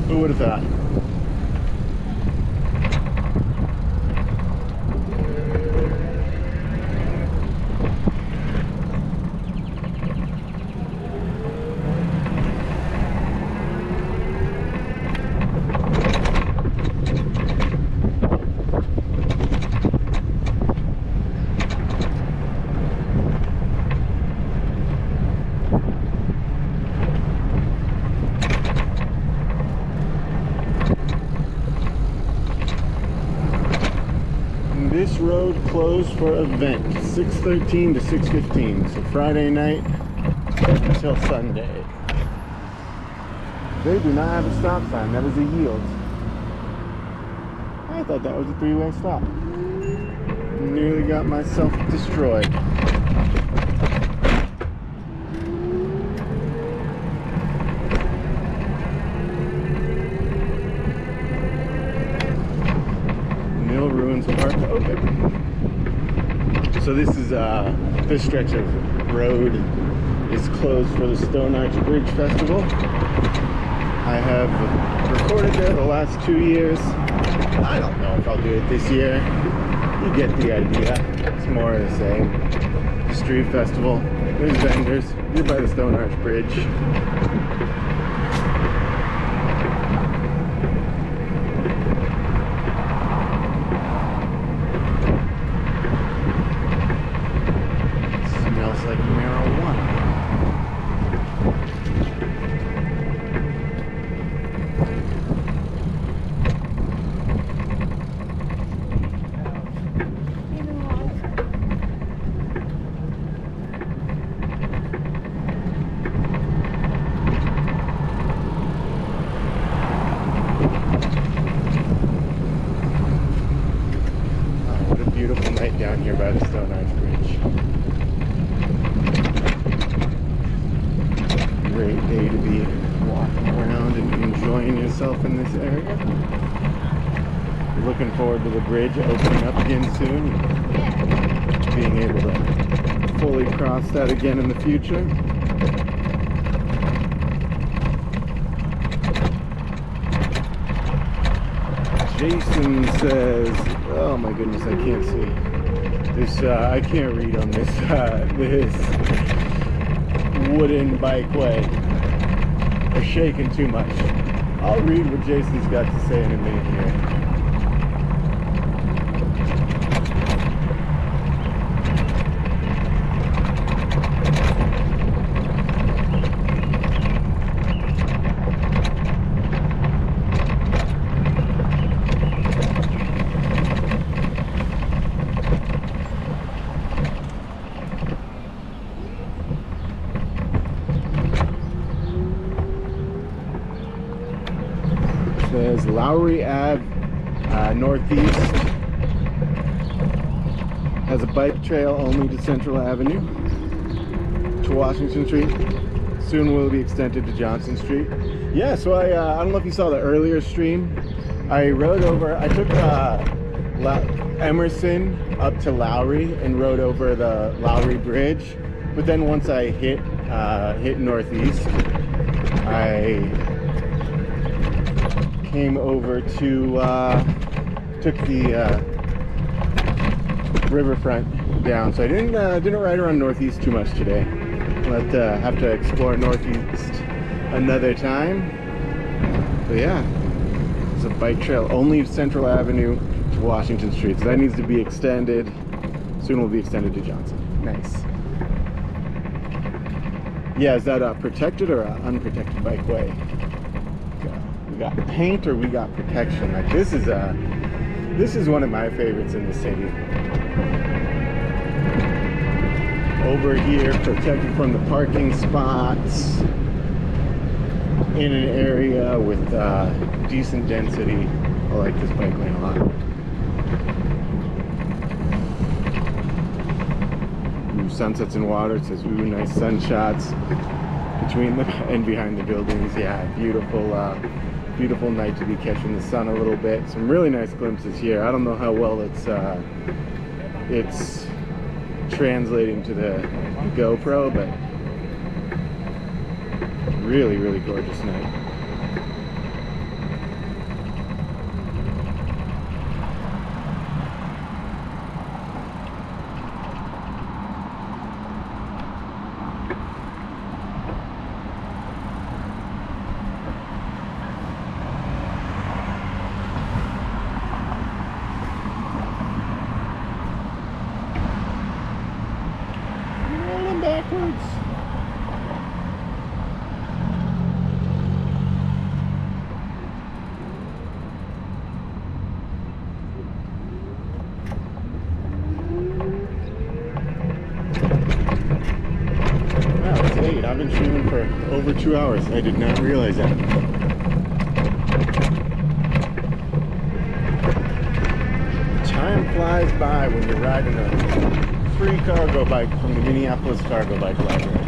Who would have thought? this road closed for event 6:13 to 6:15, so Friday night until Sunday. They do not have a stop sign. That is a yield. I thought that was a three-way stop. Nearly got myself destroyed. Mill ruins Park open. So this stretch of road is closed for the Stone Arch Bridge Festival. I have recorded there the last 2 years. I don't know if I'll do it this year. You get the idea. It's more of the same. Street festival. There's vendors. You're by the Stone Arch Bridge. Smells like marijuana. Beautiful night down here by the Stone Arch Bridge. Great day to be walking around and enjoying yourself in this area. Looking forward to the bridge opening up again soon. Being able to fully cross that again in the future. Jason says, oh my goodness, I can't see. This, I can't read on this, this wooden bikeway. They're shaking too much. I'll read what Jason's got to say in a minute here. Says Lowry Ave Northeast has a bike trail only to Central Avenue to Washington Street. Soon will be extended to Johnson Street. Yeah, so I don't know if you saw the earlier stream. I took Emerson up to Lowry and rode over the Lowry Bridge. But then once I hit Northeast, I came over to took the riverfront down, so I didn't ride around Northeast too much today. But have to explore Northeast another time. But yeah, it's a bike trail only Central Avenue to Washington Street, so that needs to be extended. Soon will be extended to Johnson. Nice. Yeah, is that a protected or an unprotected bikeway? We got paint or we got protection. Like this is one of my favorites in the city. Over here, protected from the parking spots in an area with decent density. I like this bike lane a lot. Ooh, sunsets and water. It says, ooh, nice sunshots between them and behind the buildings. Yeah, beautiful night to be catching the sun a little bit. Some really nice glimpses here. I don't know how well it's translating to the GoPro, but really, really gorgeous night. been streaming for over 2 hours. I did not realize that. Time flies by when you're riding a free cargo bike from the Minneapolis Cargo Bike Library.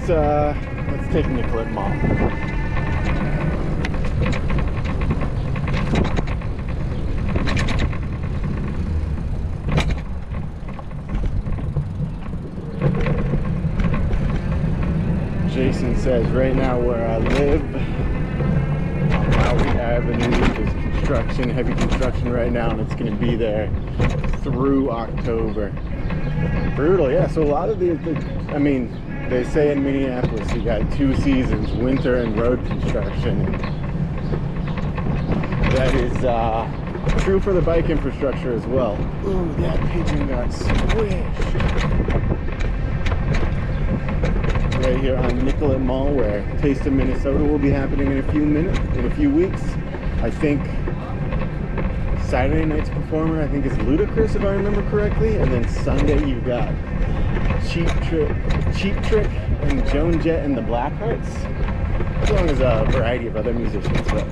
Let's take Nicollet Mall. Jason says right now where I live on Lowry Avenue is construction, heavy construction right now, and it's going to be there through October. Brutal, yeah. So a lot of I mean, they say in Minneapolis you got 2 seasons, winter and road construction. That is true for the bike infrastructure as well. Ooh, that pigeon got squished. Right here on Nicollet Mall, where Taste of Minnesota will be happening in a few weeks. I think Saturday night's performer, I think, is Ludacris, if I remember correctly, and then Sunday you've got Cheap Trick and Joan Jett and the Blackhearts, as long as a variety of other musicians. But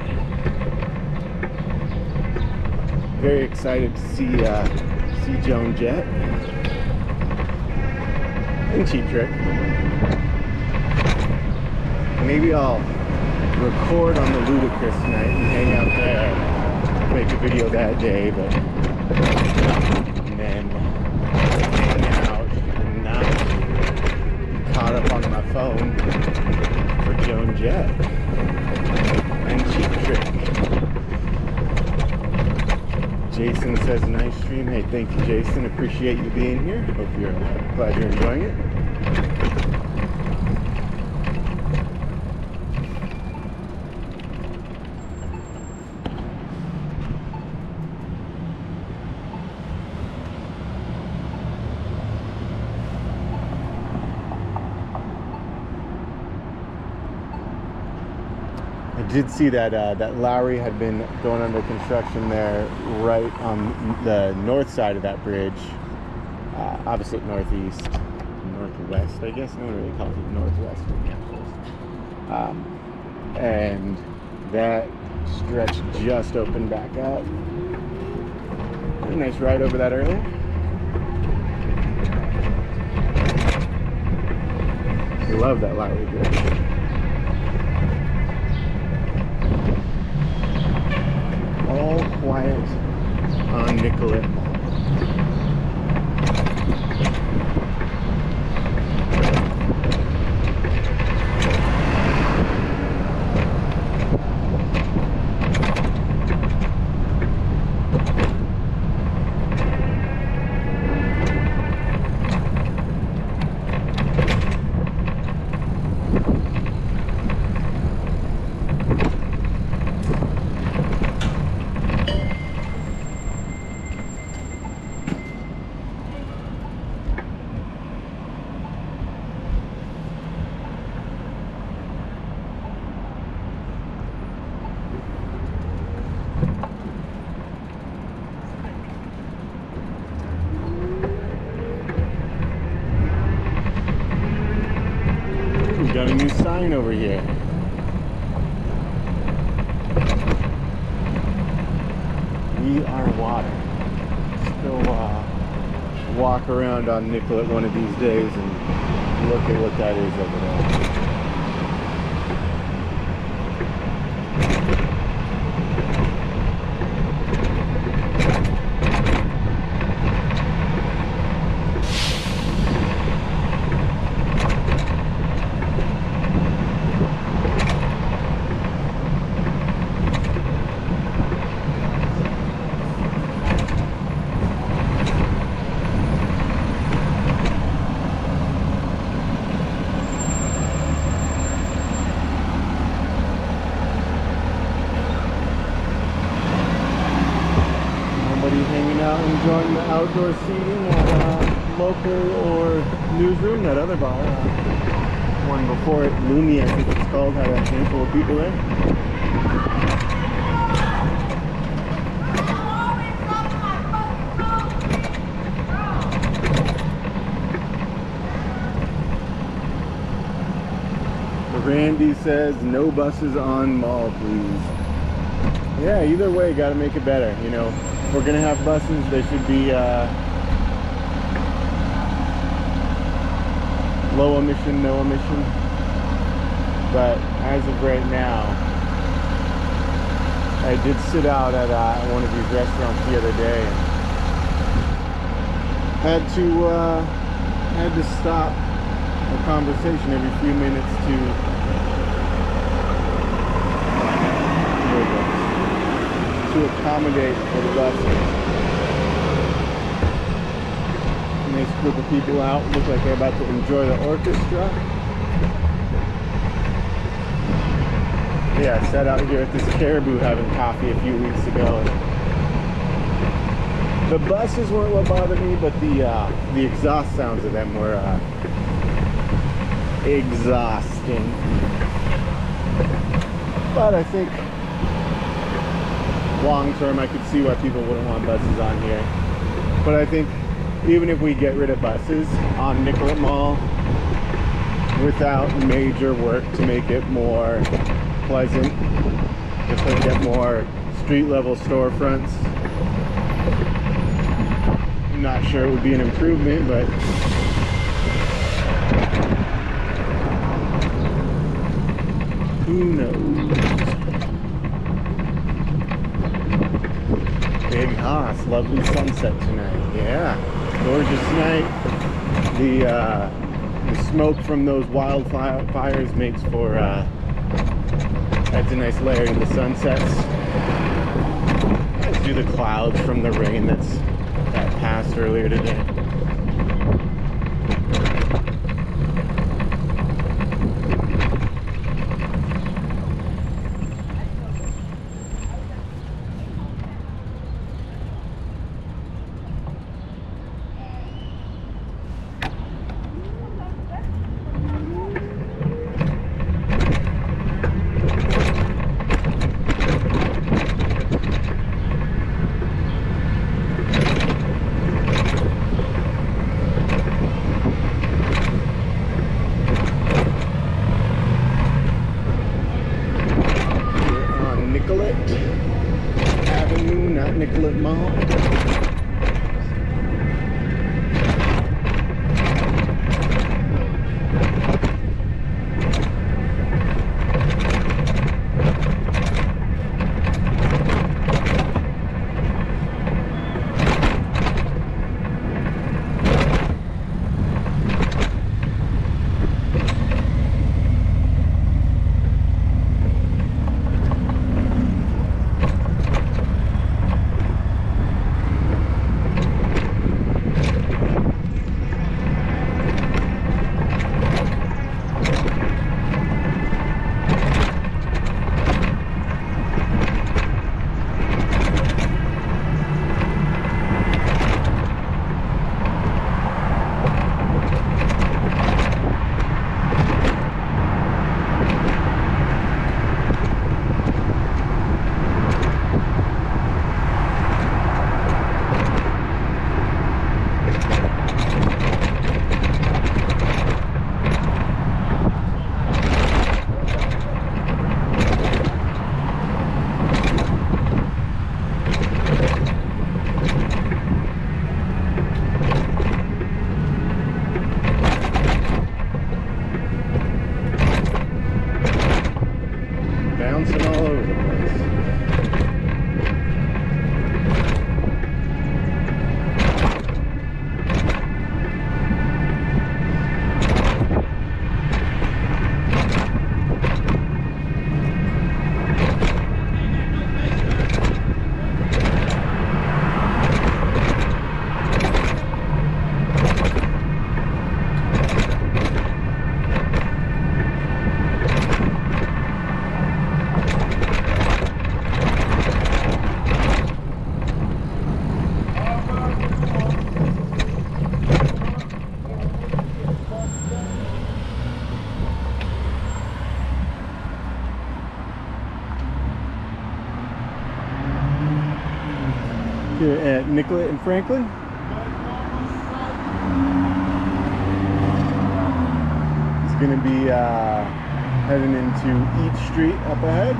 very excited to see Joan Jett and Cheap Trick. Maybe I'll record on the Ludacris night and hang out there, make a video that day, but and then hang out and not be caught up on my phone for Joan Jett and Cheap Trick. Jason says, nice stream. Hey, thank you, Jason. Appreciate you being here. Hope you're glad you're enjoying it. I did see that that Lowry had been going under construction there, right on the north side of that bridge, opposite northeast, northwest, I guess. No one really calls it northwest in Minneapolis. And that stretch just opened back up. Pretty nice ride over that earlier. Love that Lowry bridge. All quiet on Nicollet Mall. got a new sign over here. We are water. Still walk around on Nicollet one of these days and look at what that is over there. Enjoying the outdoor seating at local or newsroom. That other bar, one before it, Luce, I think it's called, had a handful of people there. Randy says no buses on mall, please. Yeah, either way, got to make it better, you know. If we're gonna have buses, they should be low emission, no emission. But as of right now, I did sit out at one of these restaurants the other day and had to stop a conversation every few minutes to accommodate for the buses. Nice group of people out, look like they're about to enjoy the orchestra. Yeah, I sat out here at this Caribou having coffee a few weeks ago. The buses weren't what bothered me, but the exhaust sounds of them were exhausting. But I think long term I could see why people wouldn't want buses on here. But I think even if we get rid of buses on Nicollet Mall without major work to make it more pleasant, if we get more street level storefronts, I'm not sure it would be an improvement, but who knows? Big Haas, lovely sunset tonight. Yeah, gorgeous night. The smoke from those wildfires makes for adds a nice layer to the sunsets. As do the clouds from the rain that passed earlier today. Nicollet and Franklin. He's going to be heading into each street up ahead.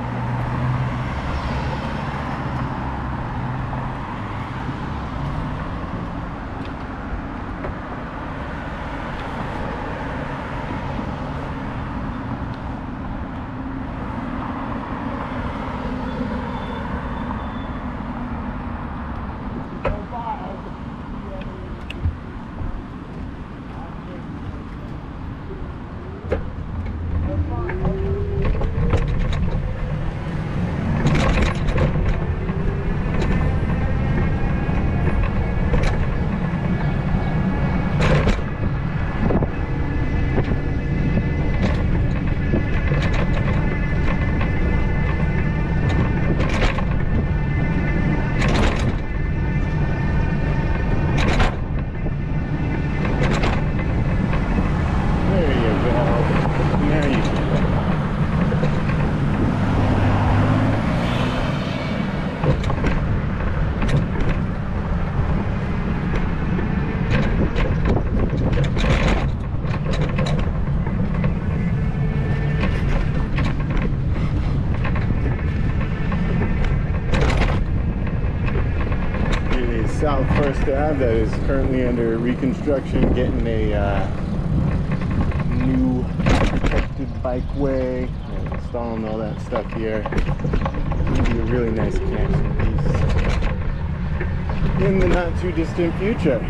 South First Ave that is currently under reconstruction, getting a new protected bikeway, and installing all that stuff here. It'll be a really nice connection piece in the not too distant future.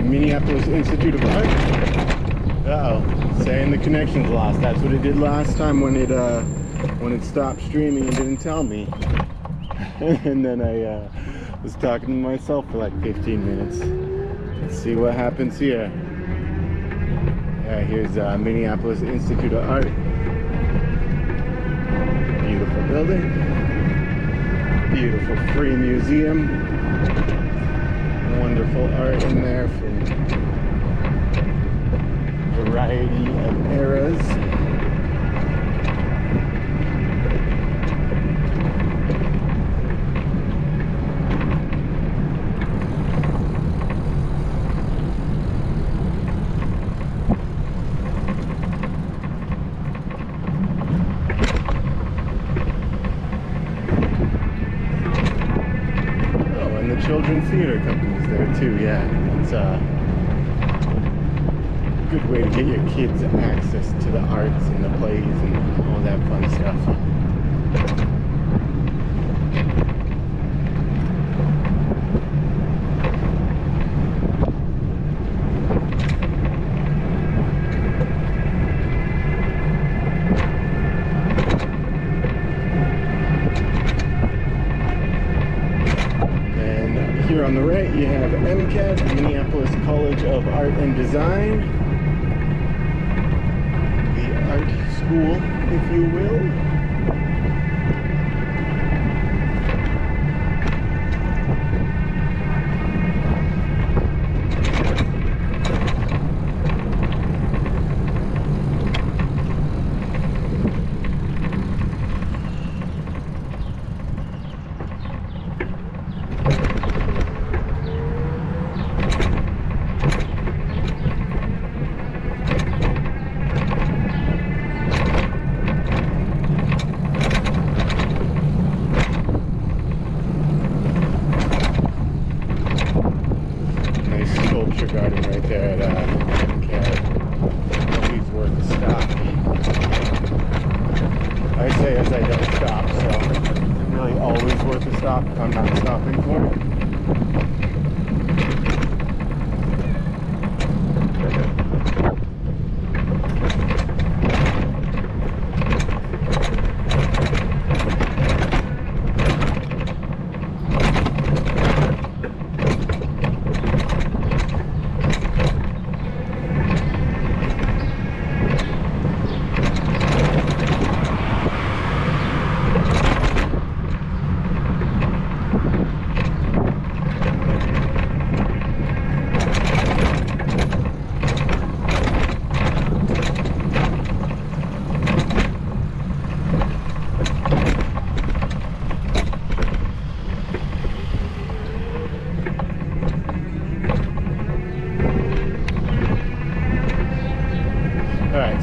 Minneapolis Institute of Art. Uh-oh, saying the connection's lost. That's what it did last time when it stopped streaming and didn't tell me. And then I was talking to myself for like 15 minutes. Let's see what happens here. Yeah, here's Minneapolis Institute of Art. Beautiful building. Beautiful free museum. Wonderful art in there from a variety of eras. Oh, and the Children's Theater Company's there too, yeah. It's a good way to get your kids access to the arts and the plays and all that fun stuff. Here on the right, you have MCAD, Minneapolis College of Art and Design. The art school, if you will. Garden right there at MCAD. Always worth a stop. I say as I don't stop, so it's really always worth a stop if I'm not stopping for it.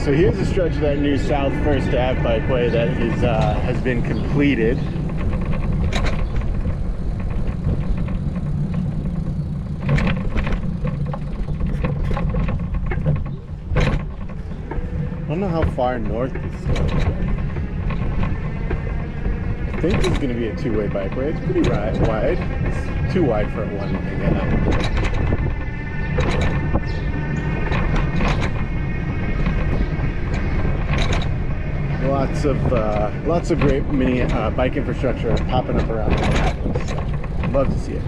So here's a stretch of that new South First Ave bikeway that is has been completed. I don't know how far north this is going. I think this is going to be a two-way bikeway. It's pretty wide. It's too wide for a one-way. Lots of great mini bike infrastructure popping up around Minneapolis. So, love to see it.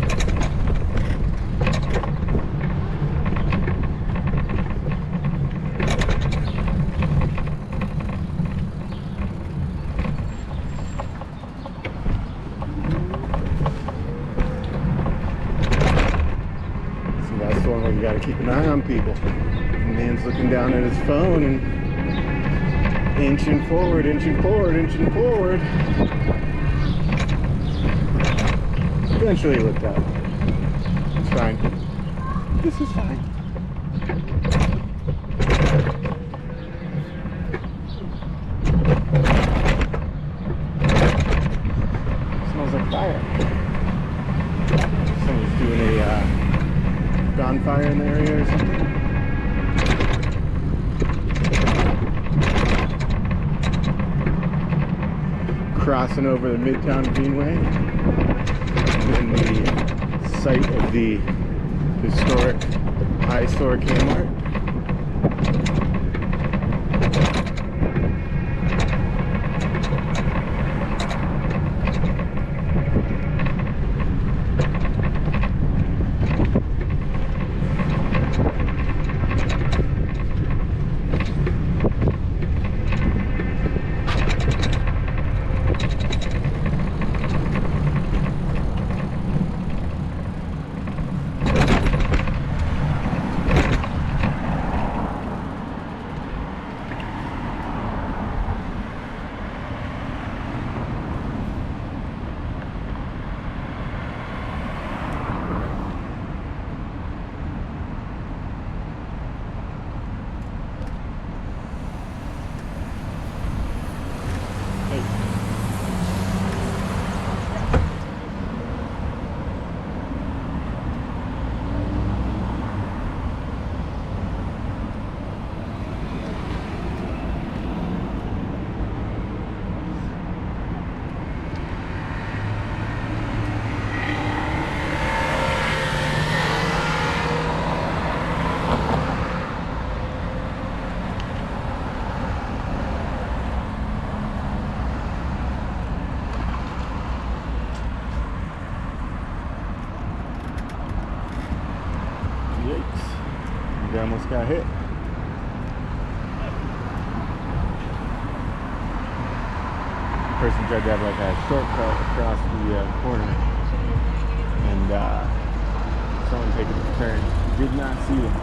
So that's the one where you got to keep an eye on people. The man's looking down at his phone and inching forward, inching forward, inching forward. Eventually he looked up. It's fine. This is fine. Smells like fire. Someone's doing a bonfire in the area or something. Crossing over the Midtown Greenway in the site of the historic eyesore Kmart. Yikes. You almost got hit. Person tried to have like a shortcut across the corner, and someone taking a turn. Did not see them.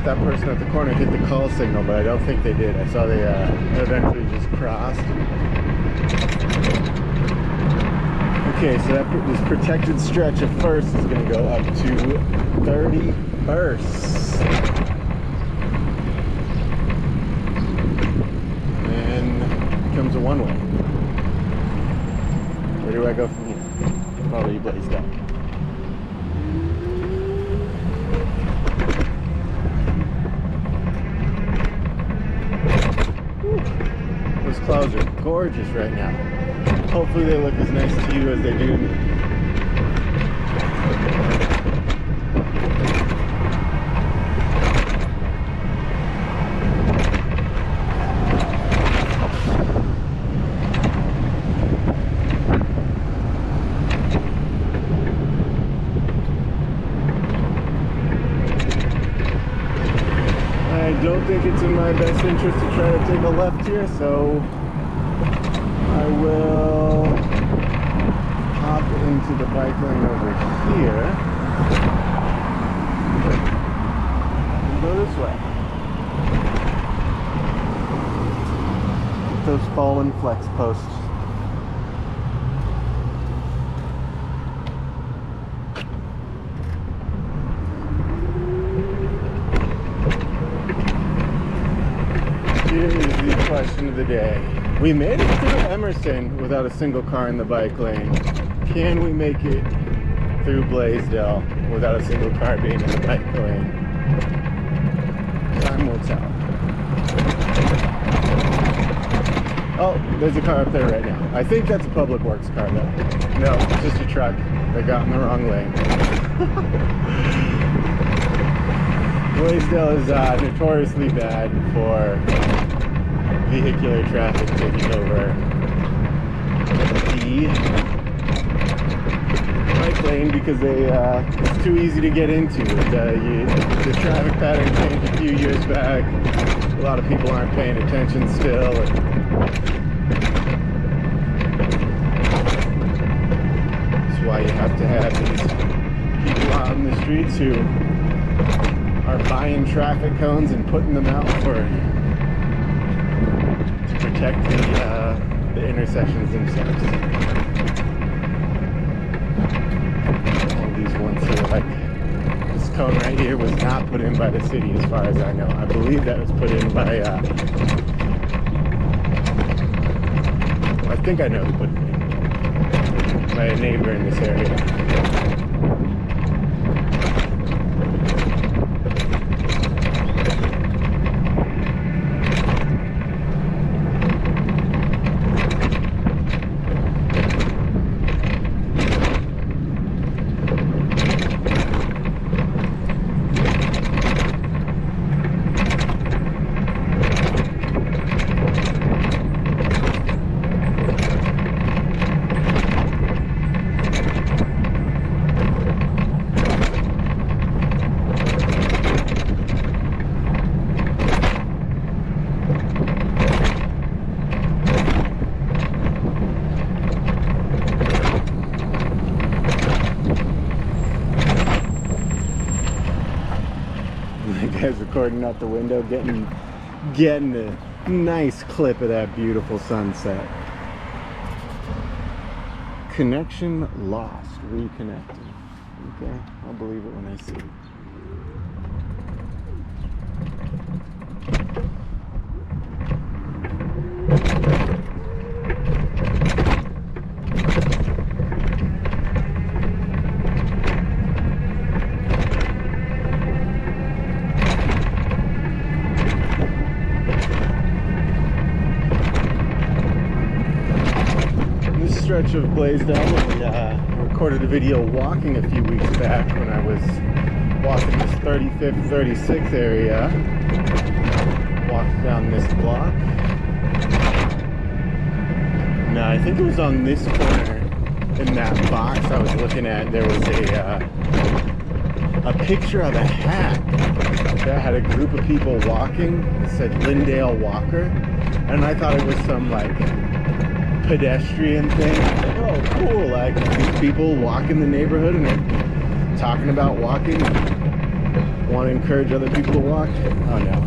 That person at the corner hit the call signal, but I don't think they did. I saw they eventually just crossed. Okay, so this protected stretch of First is going to go up to 31st. And becomes a one-way. Where do I go from here? Probably Blaisdell. Clouds are gorgeous right now. Hopefully they look as nice to you as they do to me. don't think it's in my best interest to try to take a left here, so I will hop into the bike lane over here and go this way. Those fallen flex posts. Here is the question of the day. We made it through Emerson without a single car in the bike lane. Can we make it through Blaisdell without a single car being in the bike lane? Time will tell. Oh, there's a car up there right now. I think that's a public works car though. No, it's just a truck that got in the wrong lane. Blaisdell is notoriously bad for vehicular traffic taking over the bike lane because it's too easy to get into. The traffic pattern changed a few years back. A lot of people aren't paying attention still. That's why you have to have these people out in the streets who are buying traffic cones and putting them out to protect the intersections themselves. All these ones here, like this cone right here, was not put in by the city, as far as I know. I believe that was put in by. I think I know who put it in. My neighbor in this area. Guys recording out the window, getting a nice clip of that beautiful sunset. Connection lost, reconnecting. Okay, I'll believe it when I see it. Stretch of Blaisdell. We recorded a video walking a few weeks back when I was walking this 35th, 36th area. Walked down this block. No, I think it was on this corner in that box I was looking at. There was a picture of a hat that had a group of people walking. It said Lindale Walker, and I thought it was some like pedestrian thing. Like, oh, cool! Like these people walk in the neighborhood and they're talking about walking, and want to encourage other people to walk. Oh no!